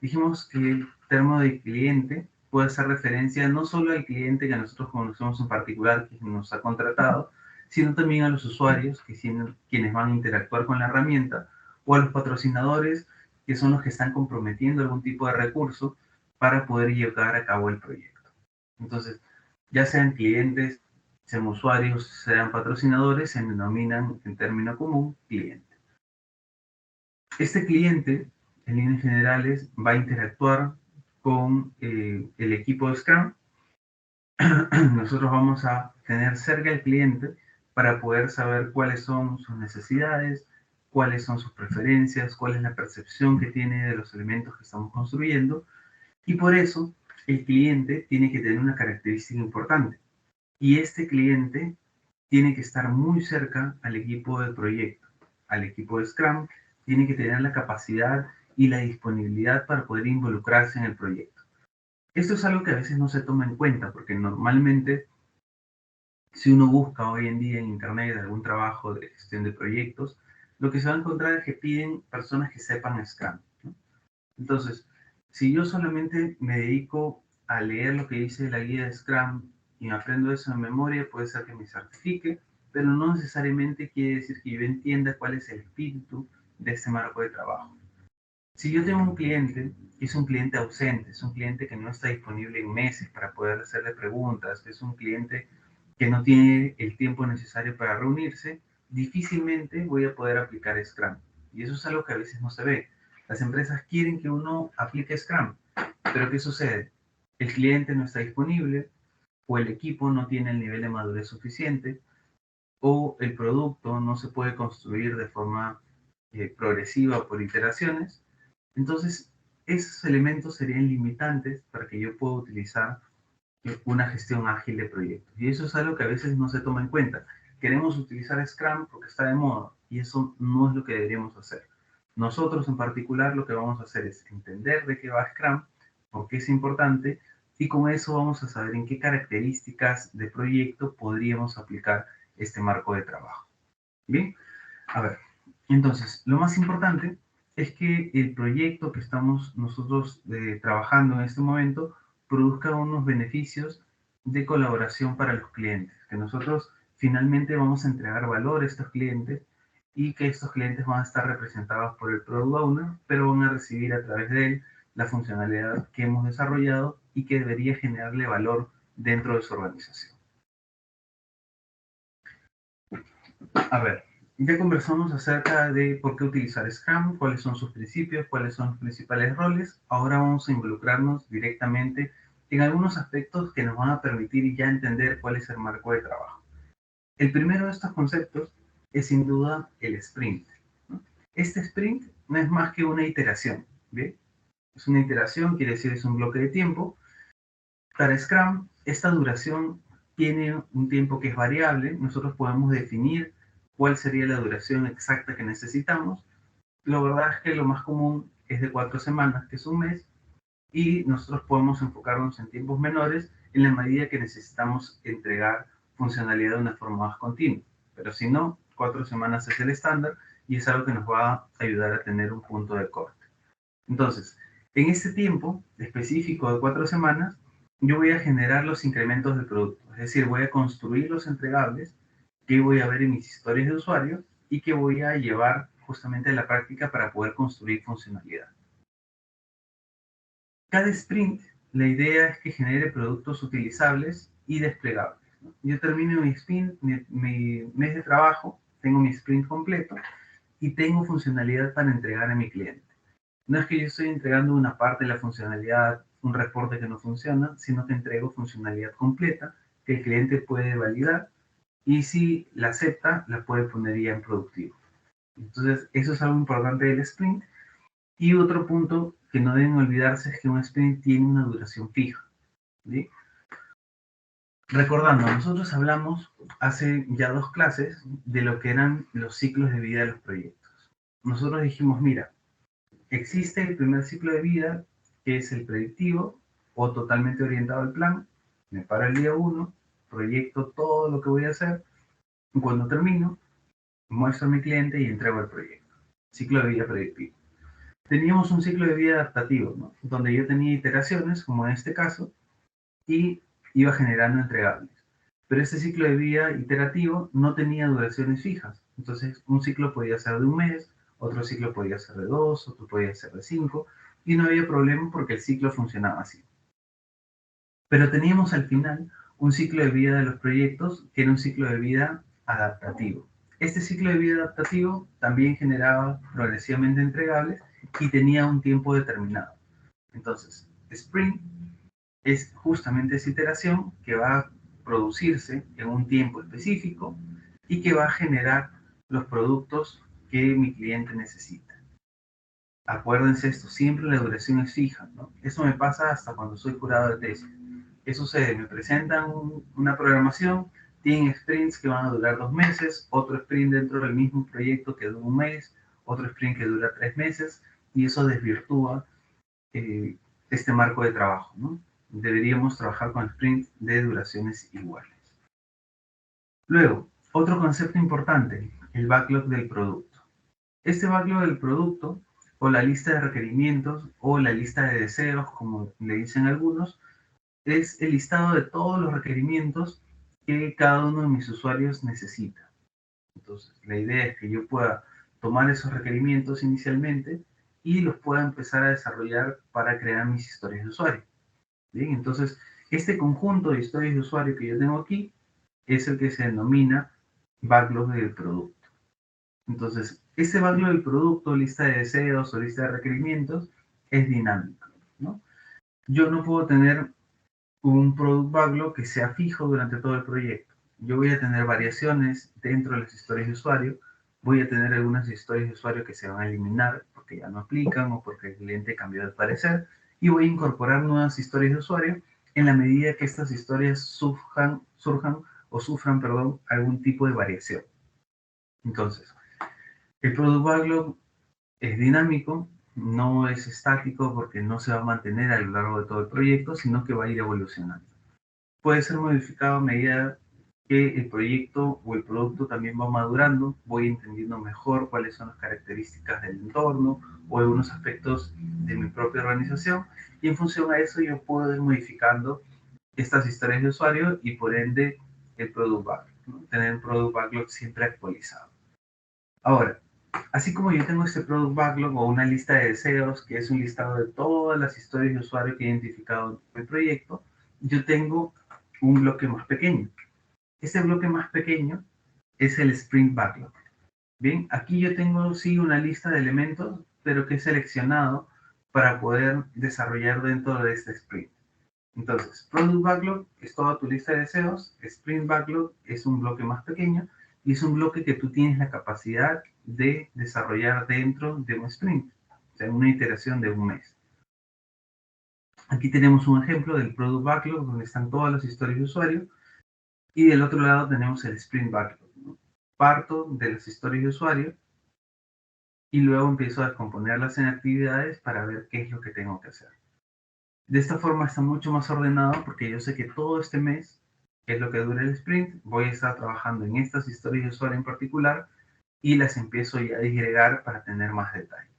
Dijimos que el término de cliente puede hacer referencia no solo al cliente que nosotros conocemos en particular, que nos ha contratado, sino también a los usuarios, quienes van a interactuar con la herramienta, o a los patrocinadores, que son los que están comprometiendo algún tipo de recurso para poder llevar a cabo el proyecto. Entonces, ya sean clientes, sean usuarios, sean patrocinadores, se denominan en término común cliente. Este cliente, en líneas generales, va a interactuar con el equipo de Scrum. Nosotros vamos a tener cerca al cliente para poder saber cuáles son sus necesidades, cuáles son sus preferencias, cuál es la percepción que tiene de los elementos que estamos construyendo. Y por eso el cliente tiene que tener una característica importante. Y este cliente tiene que estar muy cerca al equipo de proyecto, al equipo de Scrum, tiene que tener la capacidad y la disponibilidad para poder involucrarse en el proyecto. Esto es algo que a veces no se toma en cuenta, porque normalmente si uno busca hoy en día en Internet algún trabajo de gestión de proyectos, lo que se va a encontrar es que piden personas que sepan Scrum, ¿no? Entonces, si yo solamente me dedico a leer lo que dice la guía de Scrum y me aprendo eso en memoria, puede ser que me certifique, pero no necesariamente quiere decir que yo entienda cuál es el espíritu de este marco de trabajo. Si yo tengo un cliente que es un cliente ausente, es un cliente que no está disponible en meses para poder hacerle preguntas, es un cliente que no tiene el tiempo necesario para reunirse, difícilmente voy a poder aplicar Scrum. Y eso es algo que a veces no se ve. Las empresas quieren que uno aplique Scrum, pero ¿qué sucede? El cliente no está disponible, o el equipo no tiene el nivel de madurez suficiente, o el producto no se puede construir de forma progresiva por iteraciones. Entonces, esos elementos serían limitantes para que yo pueda utilizar una gestión ágil de proyectos. Y eso es algo que a veces no se toma en cuenta. Queremos utilizar Scrum porque está de moda y eso no es lo que deberíamos hacer. Nosotros en particular lo que vamos a hacer es entender de qué va Scrum, por qué es importante y con eso vamos a saber en qué características de proyecto podríamos aplicar este marco de trabajo. Bien, a ver, entonces, lo más importante es que el proyecto que estamos nosotros trabajando en este momento produzca unos beneficios de colaboración para los clientes, que nosotros finalmente vamos a entregar valor a estos clientes y que estos clientes van a estar representados por el Product Owner, pero van a recibir a través de él la funcionalidad que hemos desarrollado y que debería generarle valor dentro de su organización. A ver, ya conversamos acerca de por qué utilizar Scrum, cuáles son sus principios, cuáles son los principales roles. Ahora vamos a involucrarnos directamente en algunos aspectos que nos van a permitir ya entender cuál es el marco de trabajo. El primero de estos conceptos es sin duda el sprint, ¿no? Este sprint no es más que una iteración, ¿bien? Es una iteración, quiere decir es un bloque de tiempo. Para Scrum, esta duración tiene un tiempo que es variable. Nosotros podemos definir cuál sería la duración exacta que necesitamos. La verdad es que lo más común es de 4 semanas, que es un mes, y nosotros podemos enfocarnos en tiempos menores en la medida que necesitamos entregar funcionalidad de una forma más continua. Pero si no, 4 semanas es el estándar y es algo que nos va a ayudar a tener un punto de corte. Entonces, En este tiempo específico de 4 semanas, yo voy a generar los incrementos del producto. Es decir, voy a construir los entregables que voy a ver en mis historias de usuario y que voy a llevar justamente a la práctica para poder construir funcionalidad. Cada sprint, la idea es que genere productos utilizables y desplegables, ¿no? Yo termino mi sprint, mi mes de trabajo, tengo mi sprint completo y tengo funcionalidad para entregar a mi cliente. No es que yo estoy entregando una parte de la funcionalidad, un reporte que no funciona, sino que entrego funcionalidad completa que el cliente puede validar y si la acepta, la puede poner ya en productivo. Entonces, eso es algo importante del sprint. Y otro punto que no deben olvidarse es que un sprint tiene una duración fija, ¿sí? Recordando, nosotros hablamos hace ya 2 clases de lo que eran los ciclos de vida de los proyectos. Nosotros dijimos, mira, existe el primer ciclo de vida, que es el predictivo o totalmente orientado al plan. Me paro el día 1, proyecto todo lo que voy a hacer. Y cuando termino, muestro a mi cliente y entrego el proyecto. Ciclo de vida predictivo. Teníamos un ciclo de vida adaptativo, ¿no? Donde yo tenía iteraciones, como en este caso, y iba generando entregables. Pero este ciclo de vida iterativo no tenía duraciones fijas. Entonces, un ciclo podía ser de 1 mes, otro ciclo podía ser de 2, otro podía ser de 5, y no había problema porque el ciclo funcionaba así. Pero teníamos al final un ciclo de vida de los proyectos que era un ciclo de vida adaptativo. Este ciclo de vida adaptativo también generaba progresivamente entregables y tenía un tiempo determinado. Entonces, Sprint es justamente esa iteración que va a producirse en un tiempo específico y que va a generar los productos que mi cliente necesita. Acuérdense esto, siempre la duración es fija, ¿no? Eso me pasa hasta cuando soy jurado de tesis. ¿Qué sucede? Me presentan una programación, tienen sprints que van a durar 2 meses, otro sprint dentro del mismo proyecto que dura 1 mes, otro sprint que dura 3 meses, y eso desvirtúa este marco de trabajo, ¿no? Deberíamos trabajar con sprints de duraciones iguales. Luego, otro concepto importante, el backlog del producto. Este backlog del producto, o la lista de requerimientos, o la lista de deseos, como le dicen algunos, es el listado de todos los requerimientos que cada uno de mis usuarios necesita. Entonces, la idea es que yo pueda tomar esos requerimientos inicialmente y los pueda empezar a desarrollar para crear mis historias de usuario. Bien, entonces, este conjunto de historias de usuario que yo tengo aquí es el que se denomina backlog del producto. Entonces, este backlog del producto, lista de deseos o lista de requerimientos, es dinámico, ¿no? Yo no puedo tener un product backlog que sea fijo durante todo el proyecto. Yo voy a tener variaciones dentro de las historias de usuario, voy a tener algunas historias de usuario que se van a eliminar porque ya no aplican o porque el cliente cambió de parecer, y voy a incorporar nuevas historias de usuario en la medida que estas historias surjan o sufran, perdón, algún tipo de variación. Entonces, el Product Backlog es dinámico, no es estático porque no se va a mantener a lo largo de todo el proyecto, sino que va a ir evolucionando. Puede ser modificado a medida que el proyecto o el producto también va madurando, voy entendiendo mejor cuáles son las características del entorno o algunos aspectos de mi propia organización, y en función a eso yo puedo ir modificando estas historias de usuario y por ende el Product Backlog, ¿no? Tener un Product Backlog siempre actualizado. Ahora, así como yo tengo este Product Backlog o una lista de deseos, que es un listado de todas las historias de usuario que he identificado en el proyecto, yo tengo un bloque más pequeño. Este bloque más pequeño es el Sprint Backlog. Bien, aquí yo tengo sí una lista de elementos, pero que he seleccionado para poder desarrollar dentro de este sprint. Entonces, Product Backlog es toda tu lista de deseos, Sprint Backlog es un bloque más pequeño y es un bloque que tú tienes la capacidad de desarrollar dentro de un sprint, o sea, una iteración de 1 mes. Aquí tenemos un ejemplo del Product Backlog donde están todas las historias de usuario y del otro lado tenemos el Sprint Backlog, ¿no? Parto de las historias de usuario y luego empiezo a descomponerlas en actividades para ver qué es lo que tengo que hacer. De esta forma está mucho más ordenado porque yo sé que todo este mes, que es lo que dura el sprint, voy a estar trabajando en estas historias de usuario en particular y las empiezo ya a disgregar para tener más detalle.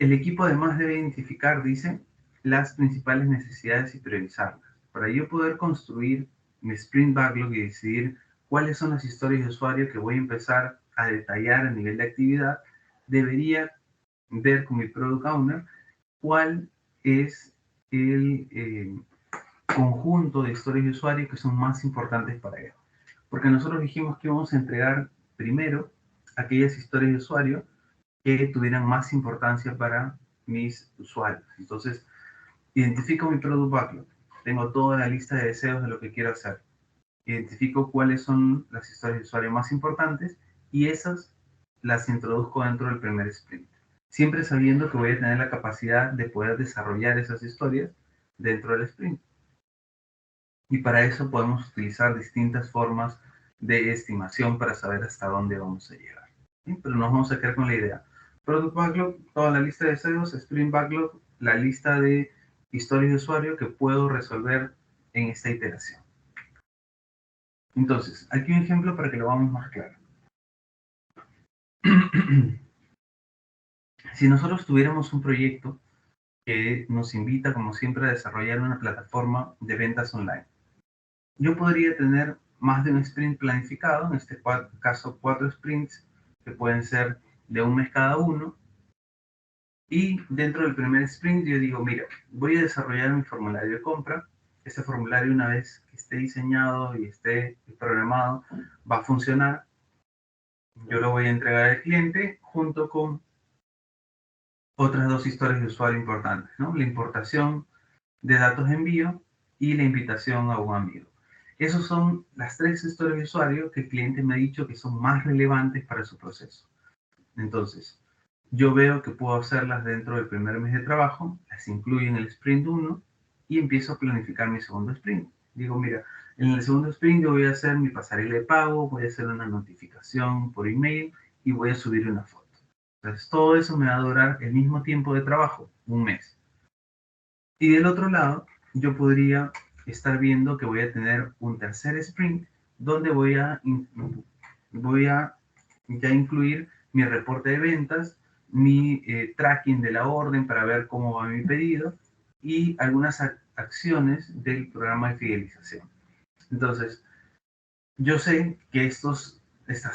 El equipo además debe identificar, dice, las principales necesidades y priorizarlas. Para yo poder construir mi Sprint Backlog y decidir cuáles son las historias de usuario que voy a empezar a detallar a nivel de actividad, debería ver con mi Product Owner cuál es el conjunto de historias de usuario que son más importantes para él. Porque nosotros dijimos que íbamos a entregar primero aquellas historias de usuario que tuvieran más importancia para mis usuarios. Entonces, identifico mi Product Backlog. Tengo toda la lista de deseos de lo que quiero hacer. Identifico cuáles son las historias de usuario más importantes y esas las introduzco dentro del primer sprint. Siempre sabiendo que voy a tener la capacidad de poder desarrollar esas historias dentro del sprint. Y para eso podemos utilizar distintas formas de estimación para saber hasta dónde vamos a llegar. ¿Sí? Pero nos vamos a quedar con la idea. Product Backlog, toda la lista de deseos. Sprint Backlog, la lista de historias de usuario que puedo resolver en esta iteración. Entonces, aquí un ejemplo para que lo vamos más claro. Si nosotros tuviéramos un proyecto que nos invita, como siempre, a desarrollar una plataforma de ventas online, yo podría tener más de un sprint planificado, en este caso 4 sprints, que pueden ser de un mes cada uno, y dentro del primer sprint yo digo, mira, voy a desarrollar mi formulario de compra. Este formulario, una vez que esté diseñado y esté programado, va a funcionar. Yo lo voy a entregar al cliente junto con otras dos historias de usuario importantes, ¿no? La importación de datos de envío y la invitación a un amigo. Esas son las 3 historias de usuario que el cliente me ha dicho que son más relevantes para su proceso. Entonces, yo veo que puedo hacerlas dentro del primer mes de trabajo, las incluyo en el sprint 1 y empiezo a planificar mi segundo sprint. Digo, mira, en el segundo sprint yo voy a hacer mi pasarela de pago, voy a hacer una notificación por email y voy a subir una foto. Entonces, todo eso me va a durar el mismo tiempo de trabajo, un mes. Y del otro lado, yo podría estar viendo que voy a tener un tercer sprint donde voy a ya incluir mi reporte de ventas, mi tracking de la orden para ver cómo va mi pedido y algunas acciones del programa de fidelización. Entonces, yo sé que estas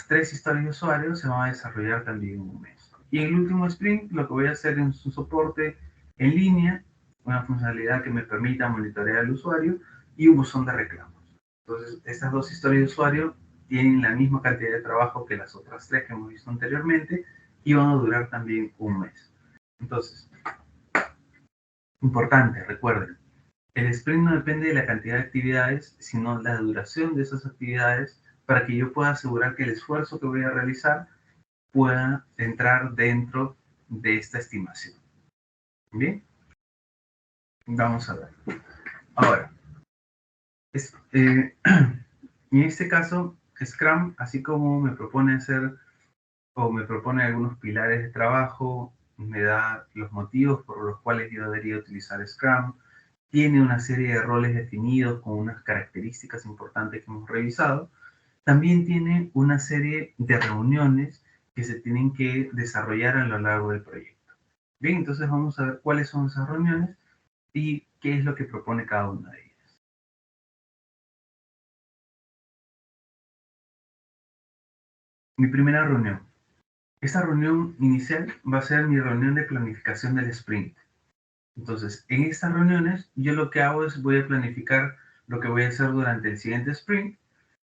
3 historias de usuarios se van a desarrollar también en un mes. Y en el último sprint, lo que voy a hacer es un soporte en línea, una funcionalidad que me permita monitorear al usuario y un buzón de reclamos. Entonces, estas 2 historias de usuario tienen la misma cantidad de trabajo que las otras 3 que hemos visto anteriormente y van a durar también un mes. Entonces, importante, recuerden, el sprint no depende de la cantidad de actividades, sino la duración de esas actividades para que yo pueda asegurar que el esfuerzo que voy a realizar pueda entrar dentro de esta estimación. Bien, vamos a ver. Ahora, en este caso, Scrum, así como me propone hacer o me propone algunos pilares de trabajo, me da los motivos por los cuales yo debería utilizar Scrum, tiene una serie de roles definidos con unas características importantes que hemos revisado. También tiene una serie de reuniones que se tienen que desarrollar a lo largo del proyecto. Bien, entonces vamos a ver cuáles son esas reuniones y qué es lo que propone cada una de ellas. Mi primera reunión. Esta reunión inicial va a ser mi reunión de planificación del sprint. Entonces, en estas reuniones, yo lo que hago es voy a planificar lo que voy a hacer durante el siguiente sprint.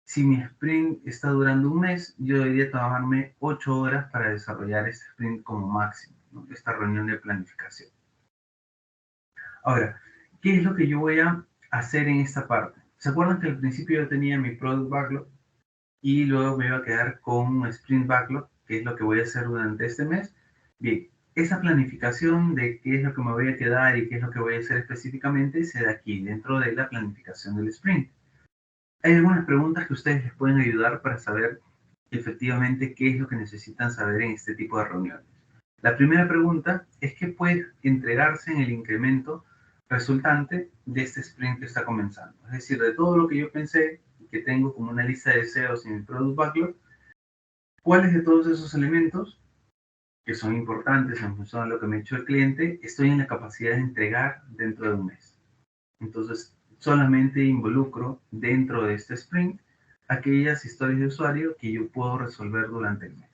Si mi sprint está durando un mes, yo debería tomarme 8 horas para desarrollar este sprint como máximo, ¿no? Esta reunión de planificación. Ahora, ¿qué es lo que yo voy a hacer en esta parte? ¿Se acuerdan que al principio yo tenía mi Product Backlog y luego me iba a quedar con un Sprint Backlog, que es lo que voy a hacer durante este mes? Bien, esa planificación de qué es lo que me voy a quedar y qué es lo que voy a hacer específicamente se da aquí, dentro de la planificación del sprint. Hay algunas preguntas que ustedes les pueden ayudar para saber efectivamente qué es lo que necesitan saber en este tipo de reuniones. La primera pregunta es qué puede entregarse en el incremento resultante de este sprint que está comenzando. Es decir, de todo lo que yo pensé y que tengo como una lista de deseos en el Product Backlog, ¿cuáles de todos esos elementos que son importantes en función de lo que me ha hecho el cliente, estoy en la capacidad de entregar dentro de un mes. Entonces, solamente involucro dentro de este sprint aquellas historias de usuario que yo puedo resolver durante el mes.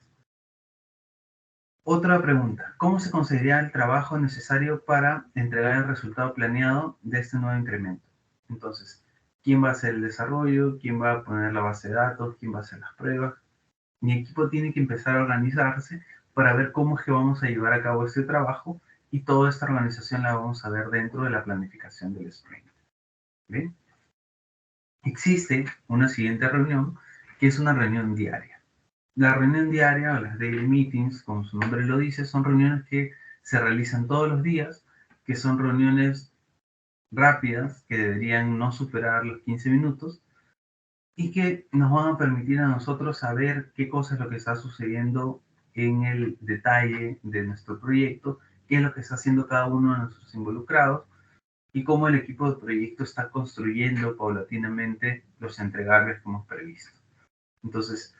Otra pregunta, ¿cómo se conseguiría el trabajo necesario para entregar el resultado planeado de este nuevo incremento? Entonces, ¿quién va a hacer el desarrollo? ¿Quién va a poner la base de datos? ¿Quién va a hacer las pruebas? Mi equipo tiene que empezar a organizarse para ver cómo es que vamos a llevar a cabo este trabajo y toda esta organización la vamos a ver dentro de la planificación del sprint. ¿Bien? Existe una siguiente reunión que es una reunión diaria. La reunión diaria o las daily meetings, como su nombre lo dice, son reuniones que se realizan todos los días, que son reuniones rápidas, que deberían no superar los 15 minutos y que nos van a permitir a nosotros saber qué cosa es lo que está sucediendo en el detalle de nuestro proyecto, qué es lo que está haciendo cada uno de nuestros involucrados y cómo el equipo de proyecto está construyendo paulatinamente los entregables que hemos previsto. Entonces,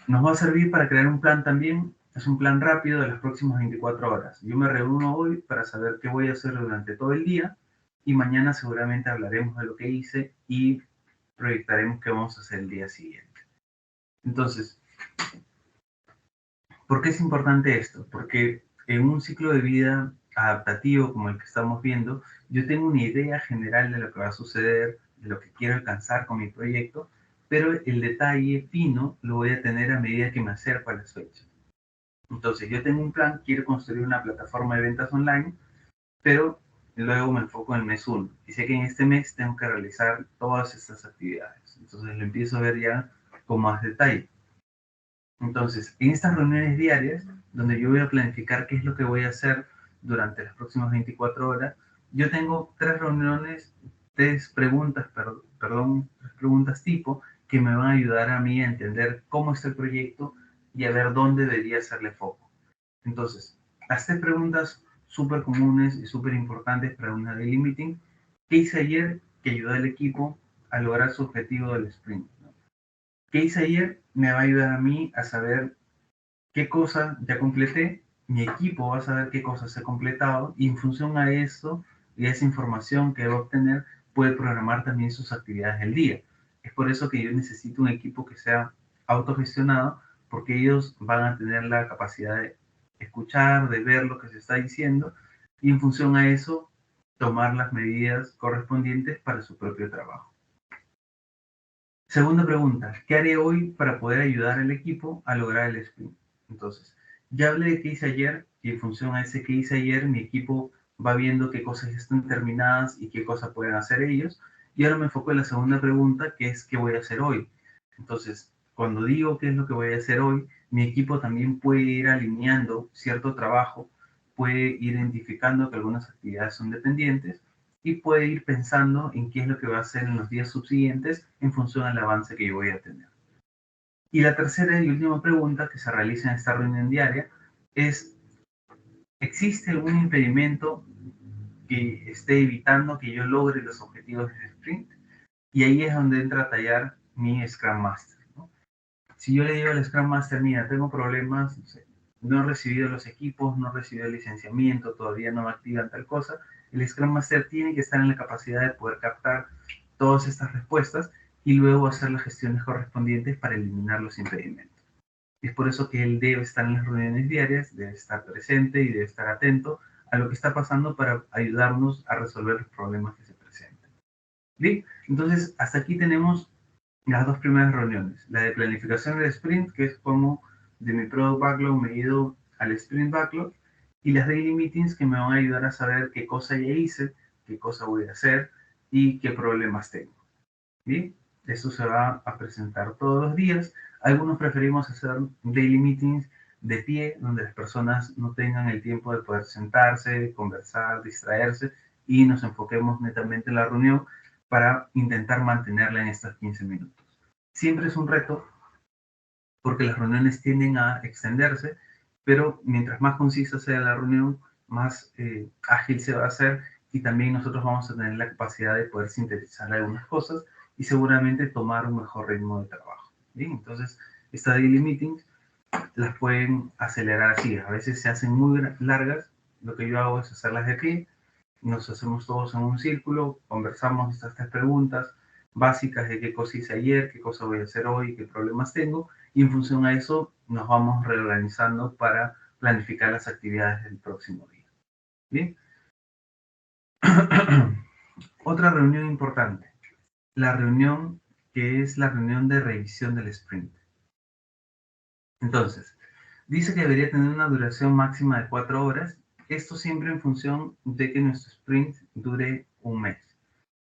nos va a servir para crear un plan también. Es un plan rápido de las próximas 24 horas. Yo me reúno hoy para saber qué voy a hacer durante todo el día y mañana seguramente hablaremos de lo que hice y proyectaremos qué vamos a hacer el día siguiente. Entonces, ¿por qué es importante esto? Porque en un ciclo de vida adaptativo como el que estamos viendo, yo tengo una idea general de lo que va a suceder, de lo que quiero alcanzar con mi proyecto, pero el detalle fino lo voy a tener a medida que me acerco a las fechas. Entonces, yo tengo un plan, quiero construir una plataforma de ventas online, pero luego me enfoco en el mes 1 y sé que en este mes tengo que realizar todas estas actividades. Entonces, lo empiezo a ver ya con más detalle. Entonces, en estas reuniones diarias, donde yo voy a planificar qué es lo que voy a hacer durante las próximas 24 horas, yo tengo tres preguntas, tres preguntas tipo que me van a ayudar a mí a entender cómo está el proyecto y a ver dónde debería hacerle foco. Entonces, las tres preguntas súper comunes y súper importantes para una daily meeting. ¿Qué hice ayer que ayudó al equipo a lograr su objetivo del sprint? ¿Qué hice ayer? Me va a ayudar a mí a saber qué cosa ya completé, mi equipo va a saber qué cosas he completado y en función a eso y a esa información que va a obtener puede programar también sus actividades del día. Es por eso que yo necesito un equipo que sea autogestionado porque ellos van a tener la capacidad de escuchar, de ver lo que se está diciendo y en función a eso tomar las medidas correspondientes para su propio trabajo. Segunda pregunta, ¿qué haré hoy para poder ayudar al equipo a lograr el sprint? Entonces, ya hablé de qué hice ayer y en función a ese que hice ayer, mi equipo va viendo qué cosas ya están terminadas y qué cosas pueden hacer ellos. Y ahora me enfoco en la segunda pregunta, que es qué voy a hacer hoy. Entonces, cuando digo qué es lo que voy a hacer hoy, mi equipo también puede ir alineando cierto trabajo, puede ir identificando que algunas actividades son dependientes y puede ir pensando en qué es lo que va a hacer en los días subsiguientes en función al avance que yo voy a tener. Y la tercera y última pregunta que se realiza en esta reunión diaria es, ¿existe algún impedimento que esté evitando que yo logre los objetivos del sprint? Y ahí es donde entra a tallar mi Scrum Master, ¿no? Si yo le digo al Scrum Master, mira, tengo problemas, no sé, no he recibido los equipos, no he recibido el licenciamiento, todavía no me activan tal cosa, el Scrum Master tiene que estar en la capacidad de poder captar todas estas respuestas y luego hacer las gestiones correspondientes para eliminar los impedimentos. Es por eso que él debe estar en las reuniones diarias, debe estar presente y debe estar atento a lo que está pasando para ayudarnos a resolver los problemas que se presentan. ¿Bien? Entonces, hasta aquí tenemos las dos primeras reuniones. La de planificación del sprint, que es como de mi product backlog me he ido al sprint backlog, y las daily meetings que me van a ayudar a saber qué cosa ya hice, qué cosa voy a hacer y qué problemas tengo. ¿Bien? Eso se va a presentar todos los días. Algunos preferimos hacer daily meetings de pie, donde las personas no tengan el tiempo de poder sentarse, conversar, distraerse y nos enfoquemos netamente en la reunión para intentar mantenerla en estos 15 minutos. Siempre es un reto porque las reuniones tienden a extenderse, pero mientras más concisa sea la reunión, más ágil se va a hacer y también nosotros vamos a tener la capacidad de poder sintetizar algunas cosas y seguramente tomar un mejor ritmo de trabajo. Bien, entonces esta daily meeting las pueden acelerar así. A veces se hacen muy largas. Lo que yo hago es hacerlas de pie. Nos hacemos todos en un círculo, conversamos estas 3 preguntas básicas de qué cosa hice ayer, qué cosa voy a hacer hoy, qué problemas tengo, y en función a eso nos vamos reorganizando para planificar las actividades del próximo día. ¿Bien? Otra reunión importante, la reunión que es la reunión de revisión del sprint. Entonces, dice que debería tener una duración máxima de 4 horas. Esto siempre en función de que nuestro sprint dure un mes.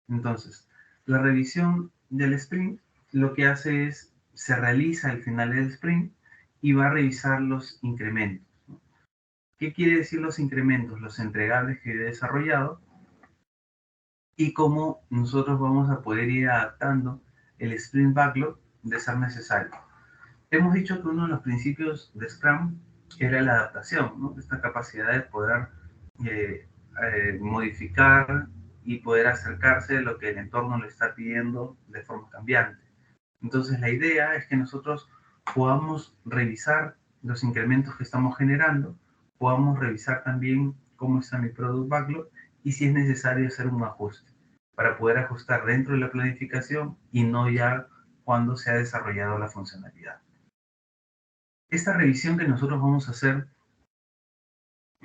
Entonces, la revisión del sprint lo que hace es, se realiza al final del sprint y va a revisar los incrementos, ¿no? ¿Qué quiere decir los incrementos? Los entregables que he desarrollado y cómo nosotros vamos a poder ir adaptando el sprint backlog de ser necesario. Hemos dicho que uno de los principios de Scrum era la adaptación, ¿no? Esta capacidad de poder modificar y poder acercarse a lo que el entorno le está pidiendo de forma cambiante. Entonces la idea es que nosotros podamos revisar los incrementos que estamos generando, podamos revisar también cómo está mi product backlog y si es necesario hacer un ajuste para poder ajustar dentro de la planificación y no ya cuando se ha desarrollado la funcionalidad. Esta revisión que nosotros vamos a hacer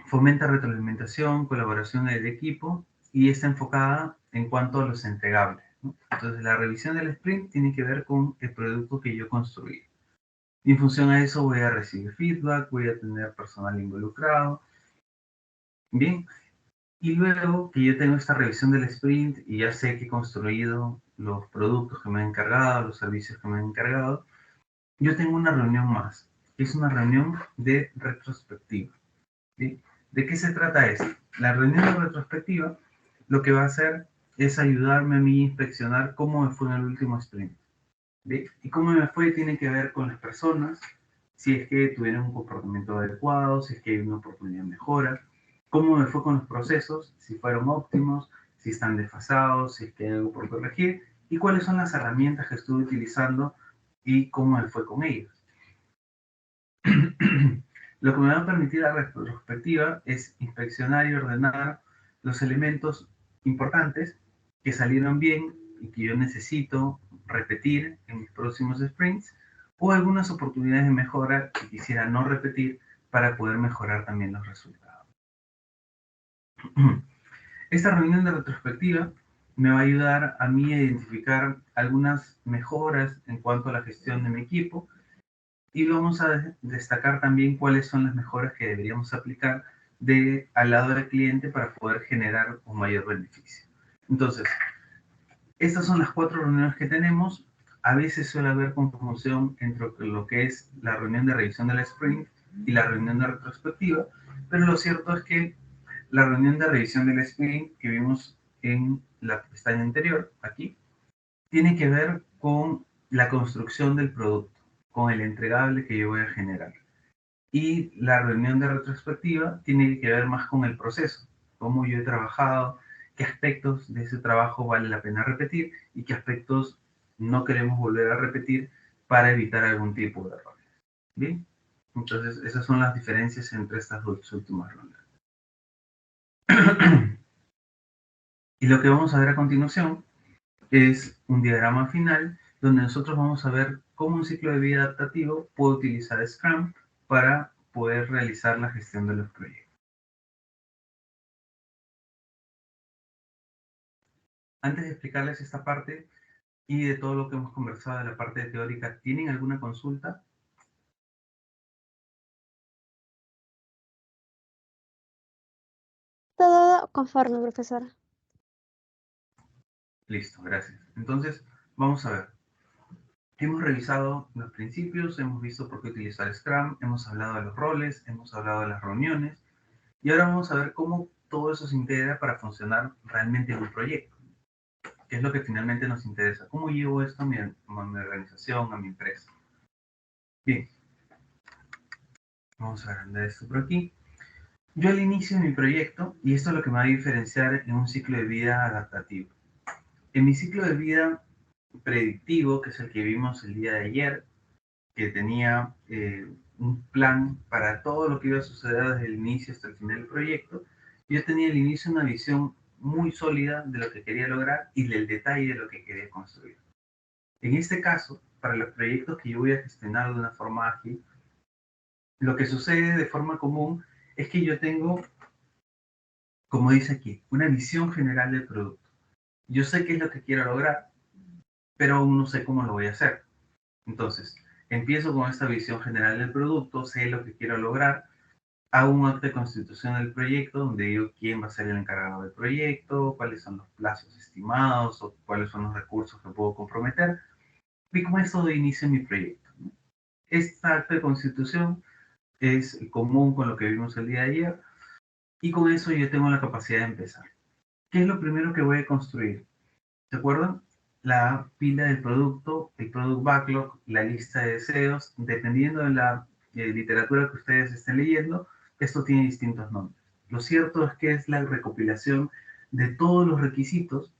fomenta retroalimentación, colaboración del equipo y está enfocada en cuanto a los entregables, ¿no? Entonces, la revisión del sprint tiene que ver con el producto que yo construí. Y en función a eso voy a recibir feedback, voy a tener personal involucrado. Bien, y luego que yo tengo esta revisión del sprint y ya sé que he construido los productos que me han encargado, los servicios que me han encargado, yo tengo una reunión más, que es una reunión de retrospectiva. ¿Sí? ¿De qué se trata esto? La reunión de retrospectiva lo que va a hacer es ayudarme a mí a inspeccionar cómo me fue en el último sprint. ¿Sí? Y cómo me fue tiene que ver con las personas, si es que tuvieron un comportamiento adecuado, si es que hay una oportunidad de mejora, cómo me fue con los procesos, si fueron óptimos, si están desfasados, si es que hay algo por corregir, y cuáles son las herramientas que estuve utilizando y cómo me fue con ellos. Lo que me va a permitir la retrospectiva es inspeccionar y ordenar los elementos importantes que salieron bien y que yo necesito repetir en mis próximos sprints o algunas oportunidades de mejora que quisiera no repetir para poder mejorar también los resultados. Esta reunión de retrospectiva me va a ayudar a mí a identificar algunas mejoras en cuanto a la gestión de mi equipo y vamos a destacar también cuáles son las mejoras que deberíamos aplicar al lado del cliente para poder generar un mayor beneficio. Entonces, estas son las 4 reuniones que tenemos. A veces suele haber confusión entre lo que es la reunión de revisión del sprint y la reunión de retrospectiva, pero lo cierto es que la reunión de revisión del sprint que vimos en la pestaña anterior, aquí, tiene que ver con la construcción del producto, con el entregable que yo voy a generar. Y la reunión de retrospectiva tiene que ver más con el proceso, cómo yo he trabajado, qué aspectos de ese trabajo vale la pena repetir y qué aspectos no queremos volver a repetir para evitar algún tipo de error. ¿Bien? Entonces, esas son las diferencias entre estas 2 últimas rondas. Y lo que vamos a ver a continuación es un diagrama final donde nosotros vamos a ver cómo un ciclo de vida adaptativo puede utilizar Scrum para poder realizar la gestión de los proyectos. Antes de explicarles esta parte y de todo lo que hemos conversado de la parte teórica, ¿tienen alguna consulta? Todo conforme, profesora. Listo, gracias. Entonces, vamos a ver. Hemos revisado los principios, hemos visto por qué utilizar Scrum, hemos hablado de los roles, hemos hablado de las reuniones y ahora vamos a ver cómo todo eso se integra para funcionar realmente en un proyecto, que es lo que finalmente nos interesa. ¿Cómo llevo esto a mi organización, a mi empresa? Bien, vamos a agrandar esto por aquí. Yo al inicio de mi proyecto, y esto es lo que me va a diferenciar en un ciclo de vida adaptativo. En mi ciclo de vida predictivo, que es el que vimos el día de ayer, que tenía un plan para todo lo que iba a suceder desde el inicio hasta el final del proyecto. Yo tenía al inicio una visión muy sólida de lo que quería lograr y del detalle de lo que quería construir. En este caso, para los proyectos que yo voy a gestionar de una forma ágil, lo que sucede de forma común es que yo tengo, como dice aquí, una visión general del producto. Yo sé qué es lo que quiero lograr, pero aún no sé cómo lo voy a hacer. Entonces, empiezo con esta visión general del producto, sé lo que quiero lograr, hago un acto de constitución del proyecto donde digo quién va a ser el encargado del proyecto, cuáles son los plazos estimados o cuáles son los recursos que puedo comprometer, y con esto inicio mi proyecto. Este acto de constitución es común con lo que vimos el día de ayer y con eso yo tengo la capacidad de empezar. ¿Qué es lo primero que voy a construir? ¿Se acuerdan? La pila del producto, el product backlog, la lista de deseos, dependiendo de la literatura que ustedes estén leyendo, esto tiene distintos nombres. Lo cierto es que es la recopilación de todos los requisitos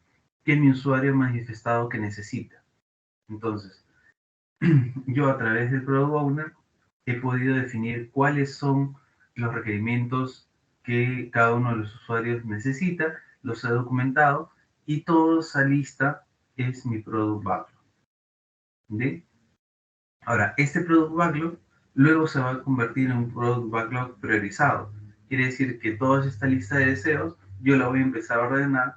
que mi usuario ha manifestado que necesita. Entonces, yo a través del Product Owner he podido definir cuáles son los requerimientos que cada uno de los usuarios necesita, los he documentado y toda esa lista es mi Product Backlog. ¿Sí? Ahora, este Product Backlog luego se va a convertir en un Product Backlog priorizado. Quiere decir que toda esta lista de deseos yo la voy a empezar a ordenar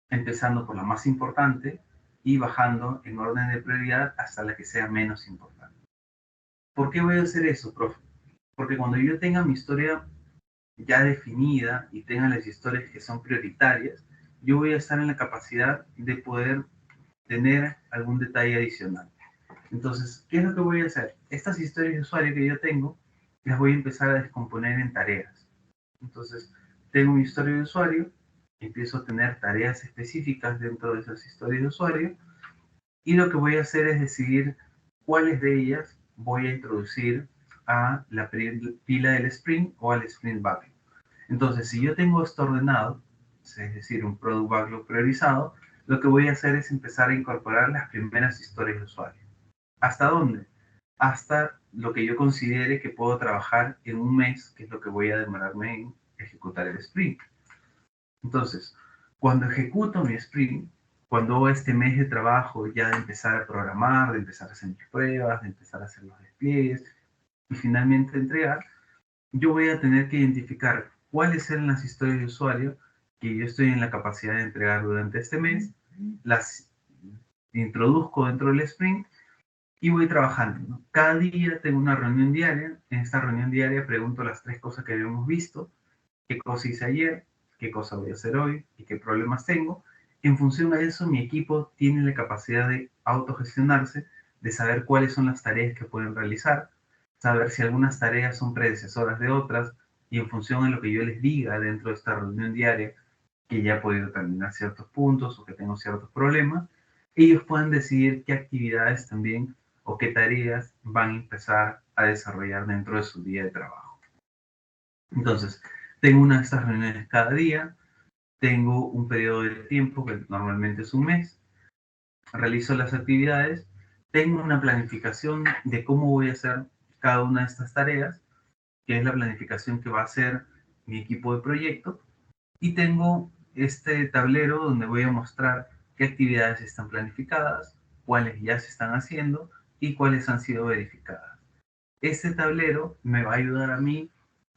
empezando por la más importante y bajando en orden de prioridad hasta la que sea menos importante. ¿Por qué voy a hacer eso, profe? Porque cuando yo tenga mi historia ya definida y tenga las historias que son prioritarias, yo voy a estar en la capacidad de poder tener algún detalle adicional. Entonces, ¿qué es lo que voy a hacer? Estas historias de usuario que yo tengo, las voy a empezar a descomponer en tareas. Entonces, tengo mi historia de usuario, empiezo a tener tareas específicas dentro de esas historias de usuario, y lo que voy a hacer es decidir cuáles de ellas voy a introducir a la pila del sprint o al sprint backlog. Entonces, si yo tengo esto ordenado, es decir, un product backlog priorizado, lo que voy a hacer es empezar a incorporar las primeras historias de usuario. ¿Hasta dónde? Hasta lo que yo considere que puedo trabajar en un mes, que es lo que voy a demorarme en ejecutar el sprint. Entonces, cuando ejecuto mi sprint, cuando hago este mes de trabajo ya de empezar a programar, de empezar a hacer mis pruebas, de empezar a hacer los despliegues y finalmente entregar, yo voy a tener que identificar cuáles eran las historias de usuario que yo estoy en la capacidad de entregar durante este mes, las introduzco dentro del sprint y voy trabajando, ¿no? Cada día tengo una reunión diaria. En esta reunión diaria pregunto las 3 cosas que habíamos visto, qué cosa hice ayer, qué cosa voy a hacer hoy y qué problemas tengo. En función a eso, mi equipo tiene la capacidad de autogestionarse, de saber cuáles son las tareas que pueden realizar, saber si algunas tareas son predecesoras de otras y en función a lo que yo les diga dentro de esta reunión diaria, que ya he podido terminar ciertos puntos o que tengo ciertos problemas, ellos pueden decidir qué actividades también o qué tareas van a empezar a desarrollar dentro de su día de trabajo. Entonces, tengo una de estas reuniones cada día, tengo un periodo de tiempo que normalmente es un mes, realizo las actividades, tengo una planificación de cómo voy a hacer cada una de estas tareas, que es la planificación que va a hacer mi equipo de proyecto, y tengo este tablero donde voy a mostrar qué actividades están planificadas, cuáles ya se están haciendo y cuáles han sido verificadas. Este tablero me va a ayudar a mí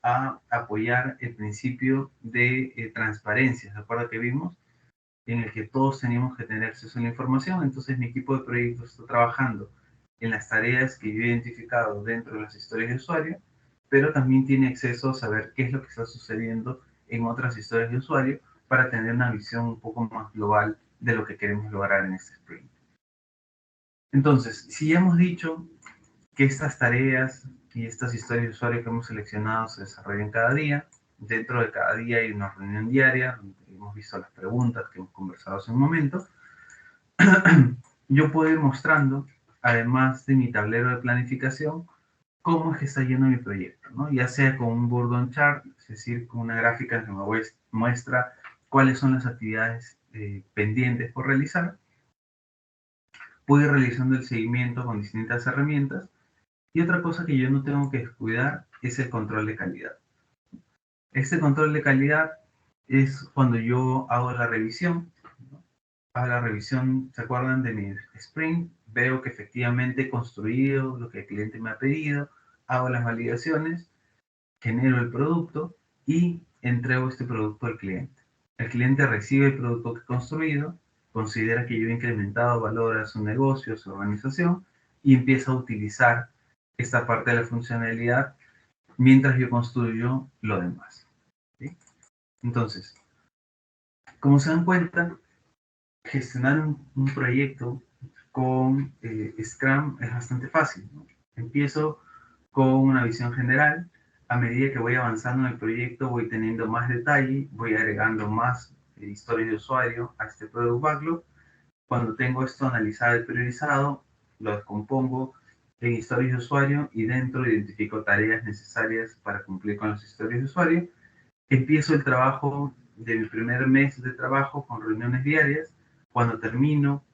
a apoyar el principio de transparencia, ¿de acuerdo que vimos? En el que todos teníamos que tener acceso a la información. Entonces mi equipo de proyectos está trabajando en las tareas que yo he identificado dentro de las historias de usuario, pero también tiene acceso a saber qué es lo que está sucediendo en otras historias de usuario para tener una visión un poco más global de lo que queremos lograr en este sprint. Entonces, si ya hemos dicho que estas tareas y estas historias de usuario que hemos seleccionado se desarrollan cada día, dentro de cada día hay una reunión diaria, donde hemos visto las preguntas que hemos conversado hace un momento, yo puedo ir mostrando, además de mi tablero de planificación, cómo es que está yendo mi proyecto, ¿no? Ya sea con un Bourdon chart, es decir, con una gráfica que me muestra cuáles son las actividades pendientes por realizar. Puedo ir realizando el seguimiento con distintas herramientas Y otra cosa que yo no tengo que descuidar es el control de calidad. Este control de calidad es cuando yo hago la revisión, ¿no? Hago la revisión, ¿se acuerdan de mi sprint? Veo que efectivamente he construido lo que el cliente me ha pedido, hago las validaciones, genero el producto y entrego este producto al cliente. El cliente recibe el producto que he construido, considera que yo he incrementado valor a su negocio, a su organización, y empieza a utilizar esta parte de la funcionalidad mientras yo construyo lo demás. ¿Sí? Entonces, como se dan cuenta, gestionar un proyecto con Scrum es bastante fácil, ¿no? Empiezo con una visión general. A medida que voy avanzando en el proyecto, voy teniendo más detalle, voy agregando más historias de usuario a este Product Backlog. Cuando tengo esto analizado y priorizado, lo descompongo en historias de usuario y dentro identifico tareas necesarias para cumplir con las historias de usuario. Empiezo el trabajo de mi primer mes de trabajo con reuniones diarias. Cuando termino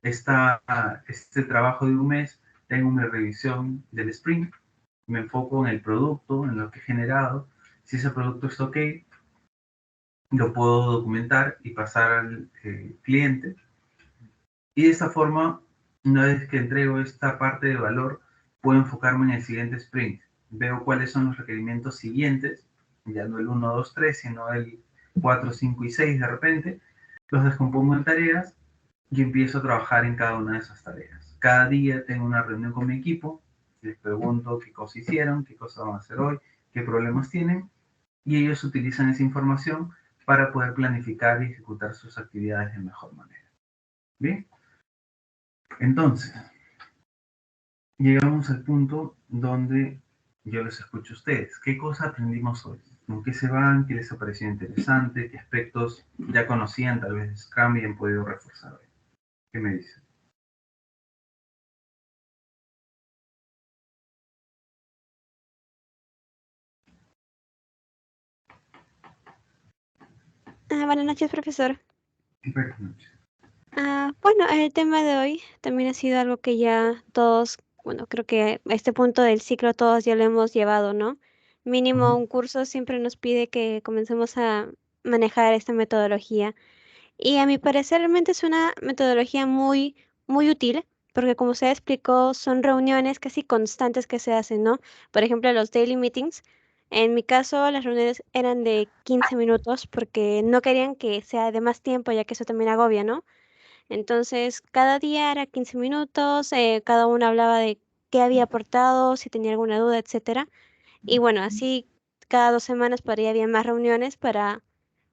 este trabajo de un mes, tengo mi revisión del sprint, me enfoco en el producto, en lo que he generado. Si ese producto está ok, lo puedo documentar y pasar al cliente. Y de esta forma, una vez que entrego esta parte de valor, puedo enfocarme en el siguiente sprint. Veo cuáles son los requerimientos siguientes, ya no el 1, 2, 3, sino el 4, 5 y 6 de repente. Los descompongo en tareas y empiezo a trabajar en cada una de esas tareas. Cada día tengo una reunión con mi equipo, les pregunto qué cosas hicieron, qué cosas van a hacer hoy, qué problemas tienen, y ellos utilizan esa información para poder planificar y ejecutar sus actividades de mejor manera. Bien, entonces, llegamos al punto donde yo les escucho a ustedes. ¿Qué cosa aprendimos hoy? ¿Con qué se van? ¿Qué les ha parecido interesante? ¿Qué aspectos ya conocían tal vez de Scrum y han podido reforzar hoy? ¿Qué me dicen? Buenas noches, profesor. Buenas noches. Bueno, el tema de hoy también ha sido algo que ya todos, bueno, creo que a este punto del ciclo todos ya lo hemos llevado, ¿no? Mínimo Ujú. un curso siempre nos pide que comencemos a manejar esta metodología. Y a mi parecer realmente es una metodología muy, muy útil, porque como se explicó, son reuniones casi constantes que se hacen, ¿no? Por ejemplo, los daily meetings. En mi caso, las reuniones eran de 15 minutos porque no querían que sea de más tiempo, ya que eso también agobia, ¿no? Entonces, cada día era 15 minutos, cada uno hablaba de qué había aportado, si tenía alguna duda, etcétera. Y bueno, así cada 2 semanas por ahí había más reuniones para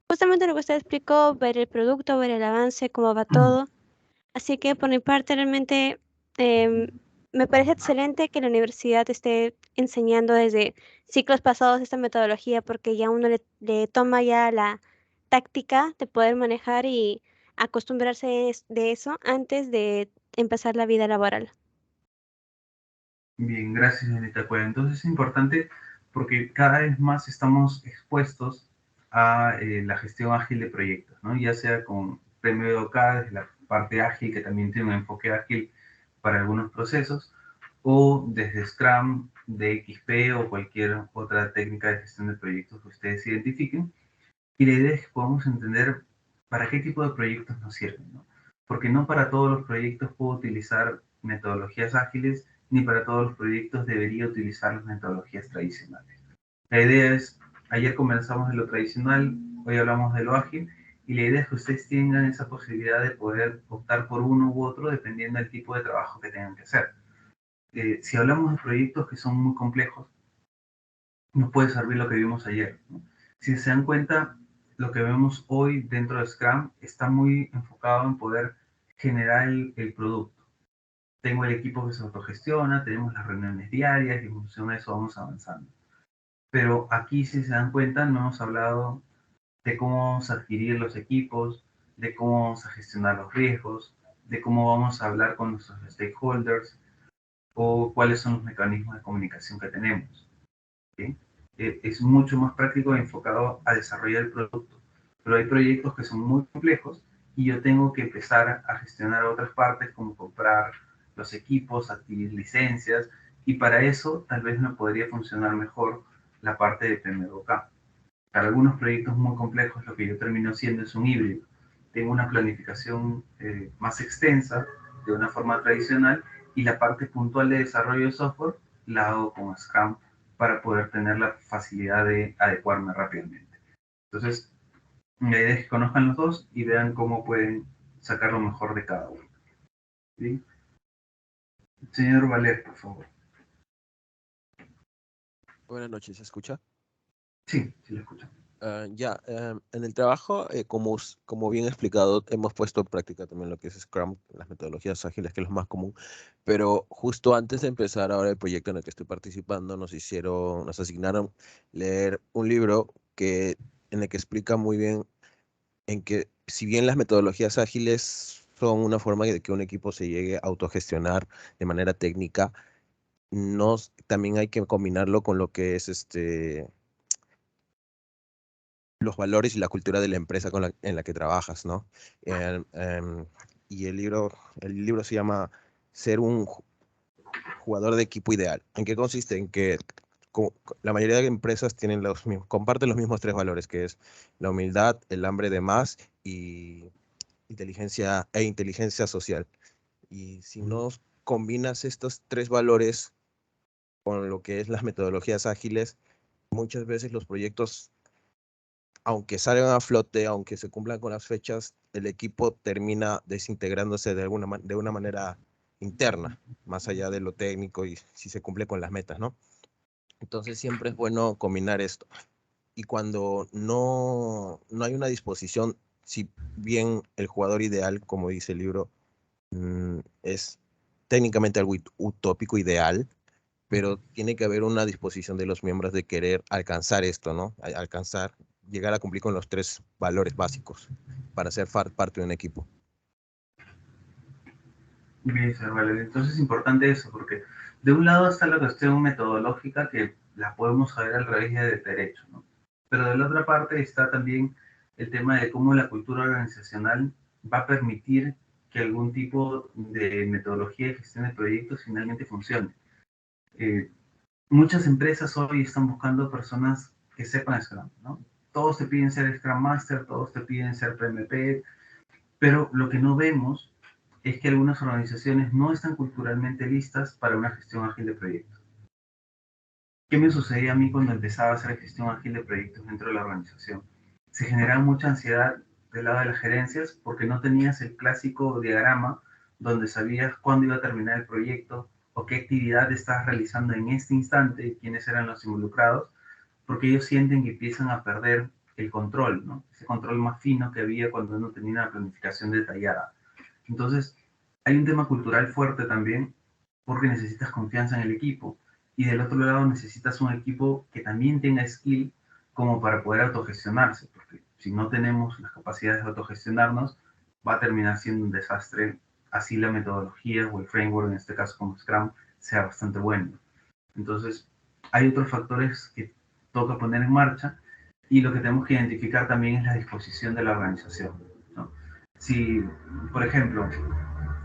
justamente lo que usted explicó, ver el producto, ver el avance, cómo va todo. Así que por mi parte realmente em, me parece excelente que la universidad esté enseñando desde ciclos pasados esta metodología porque ya uno le toma ya la táctica de poder manejar y acostumbrarse de eso antes de empezar la vida laboral. Bien, gracias, señorita Cueva. Entonces es importante porque cada vez más estamos expuestos a la gestión ágil de proyectos, ¿no? Ya sea con PMBOK, desde la parte ágil, que también tiene un enfoque ágil para algunos procesos, o desde Scrum, DXP o cualquier otra técnica de gestión de proyectos que ustedes identifiquen. Y la idea es que podamos entender para qué tipo de proyectos nos sirven, ¿no? Porque no para todos los proyectos puedo utilizar metodologías ágiles, ni para todos los proyectos debería utilizar las metodologías tradicionales. La idea es, ayer comenzamos de lo tradicional, hoy hablamos de lo ágil, y la idea es que ustedes tengan esa posibilidad de poder optar por uno u otro dependiendo del tipo de trabajo que tengan que hacer. Si hablamos de proyectos que son muy complejos, nos puede servir lo que vimos ayer, ¿no? Si se dan cuenta, lo que vemos hoy dentro de Scrum está muy enfocado en poder generar el producto. Tengo el equipo que se autogestiona, tenemos las reuniones diarias y en función de eso vamos avanzando. Pero aquí, si se dan cuenta, no hemos hablado de cómo vamos a adquirir los equipos, de cómo vamos a gestionar los riesgos, de cómo vamos a hablar con nuestros stakeholders o cuáles son los mecanismos de comunicación que tenemos. ¿Sí? Es mucho más práctico y enfocado a desarrollar el producto. Pero hay proyectos que son muy complejos y yo tengo que empezar a gestionar otras partes como comprar los equipos, adquirir licencias Y para eso tal vez me podría funcionar mejor la parte de PMBOK. Para algunos proyectos muy complejos lo que yo termino haciendo es un híbrido. Tengo una planificación más extensa de una forma tradicional y la parte puntual de desarrollo de software la hago con Scrum para poder tener la facilidad de adecuarme rápidamente. Entonces, la idea es que conozcan los dos y vean cómo pueden sacar lo mejor de cada uno. ¿Sí? Señor Valer, por favor. Buenas noches, ¿se escucha? Sí, sí lo escucho. En el trabajo, como bien explicado, hemos puesto en práctica también lo que es Scrum, las metodologías ágiles, que es lo más común, pero justo antes de empezar ahora el proyecto en el que estoy participando, nos asignaron leer un libro en el que explica muy bien en que si bien las metodologías ágiles son una forma de que un equipo se llegue a autogestionar de manera técnica, también hay que combinarlo con lo que es los valores y la cultura de la empresa en la que trabajas, ¿no? Eh, em, y el libro se llama Ser un jugador de equipo ideal. ¿En qué consiste? En que la mayoría de empresas comparten los mismos tres valores, que es la humildad, el hambre de más y inteligencia social. Y si no combinas estos tres valores con lo que es las metodologías ágiles, muchas veces los proyectos, aunque salgan a flote, aunque se cumplan con las fechas, el equipo termina desintegrándose de una manera interna, más allá de lo técnico y si se cumple con las metas, ¿no? Entonces siempre es bueno combinar esto. Y cuando no hay una disposición, si bien el jugador ideal, como dice el libro, es técnicamente algo utópico, ideal, pero tiene que haber una disposición de los miembros de querer alcanzar esto, ¿no? Llegar a cumplir con los tres valores básicos para ser parte de un equipo. Bien, señor Valer. Entonces es importante eso, porque de un lado está la cuestión metodológica que la podemos saber al revés de derecho, ¿no? Pero de la otra parte está también el tema de cómo la cultura organizacional va a permitir que algún tipo de metodología de gestión de proyectos finalmente funcione. Eh, Muchas empresas hoy están buscando personas que sepan Scrum, ¿no? Todos te piden ser Scrum Master, todos te piden ser PMP, pero lo que no vemos es que algunas organizaciones no están culturalmente listas para una gestión ágil de proyectos. ¿Qué me sucedía a mí cuando empezaba a hacer gestión ágil de proyectos dentro de la organización? Se generaba mucha ansiedad del lado de las gerencias porque no tenías el clásico diagrama donde sabías cuándo iba a terminar el proyecto o qué actividad estabas realizando en este instante y quiénes eran los involucrados, porque ellos sienten que empiezan a perder el control, ¿no? Ese control más fino que había cuando uno tenía una planificación detallada. Entonces, hay un tema cultural fuerte también porque necesitas confianza en el equipo y del otro lado necesitas un equipo que también tenga skill como para poder autogestionarse, porque si no tenemos las capacidades de autogestionarnos, va a terminar siendo un desastre, así la metodología o el framework, en este caso como Scrum, sea bastante bueno. Entonces, hay otros factores que toca poner en marcha y lo que tenemos que identificar también es la disposición de la organización, ¿no? Si, por ejemplo,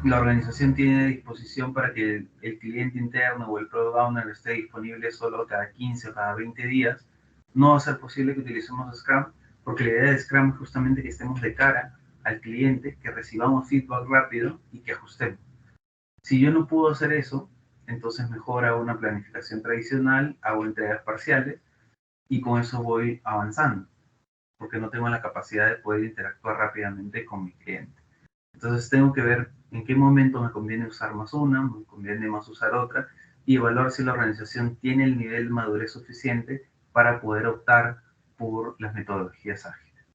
la organización tiene disposición para que el cliente interno o el product owner esté disponible solo cada 15 o cada 20 días, no va a ser posible que utilicemos Scrum, porque la idea de Scrum es justamente que estemos de cara al cliente, que recibamos feedback rápido y que ajustemos. Si yo no puedo hacer eso, entonces mejor hago una planificación tradicional, hago entregas parciales y con eso voy avanzando, porque no tengo la capacidad de poder interactuar rápidamente con mi cliente. Entonces tengo que ver en qué momento me conviene usar más una, me conviene más usar otra y evaluar si la organización tiene el nivel de madurez suficiente para poder optar por las metodologías ágiles.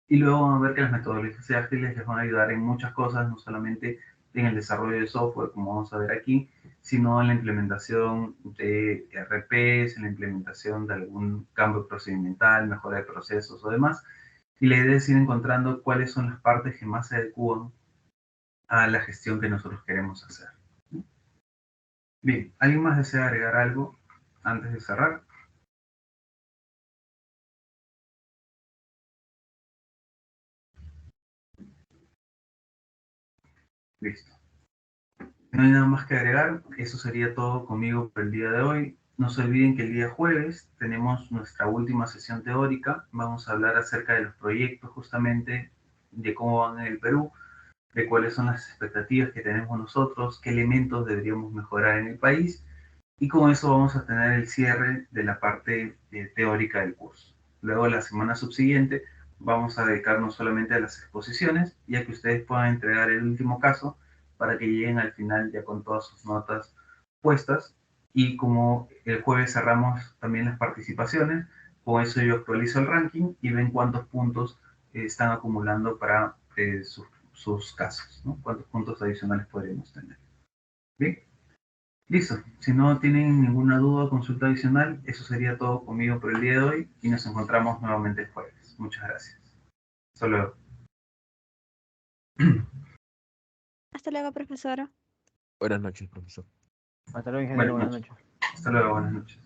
Y luego vamos a ver que las metodologías ágiles les van a ayudar en muchas cosas, no solamente en el desarrollo de software, como vamos a ver aquí, sino en la implementación de RPs, en la implementación de algún cambio procedimental, mejora de procesos o demás. Y la idea es ir encontrando cuáles son las partes que más se adecúan a la gestión que nosotros queremos hacer. Bien, ¿alguien más desea agregar algo antes de cerrar? Listo. No hay nada más que agregar. Eso sería todo conmigo por el día de hoy. No se olviden que el día jueves tenemos nuestra última sesión teórica. Vamos a hablar acerca de los proyectos justamente, de cómo van en el Perú, de cuáles son las expectativas que tenemos nosotros, qué elementos deberíamos mejorar en el país, y con eso vamos a tener el cierre de la parte teórica del curso. Luego, la semana subsiguiente, vamos a dedicarnos solamente a las exposiciones, ya que ustedes puedan entregar el último caso para que lleguen al final ya con todas sus notas puestas. Y como el jueves cerramos también las participaciones, con eso yo actualizo el ranking y ven cuántos puntos están acumulando para sus casos, ¿no? Cuántos puntos adicionales podríamos tener. Bien, listo. Si no tienen ninguna duda o consulta adicional, eso sería todo conmigo por el día de hoy y nos encontramos nuevamente el jueves. Muchas gracias. Hasta luego. Hasta luego, profesora. Buenas noches, profesor. Hasta luego, ingeniero. Buenas Buenas noches. noches. Hasta luego, buenas noches.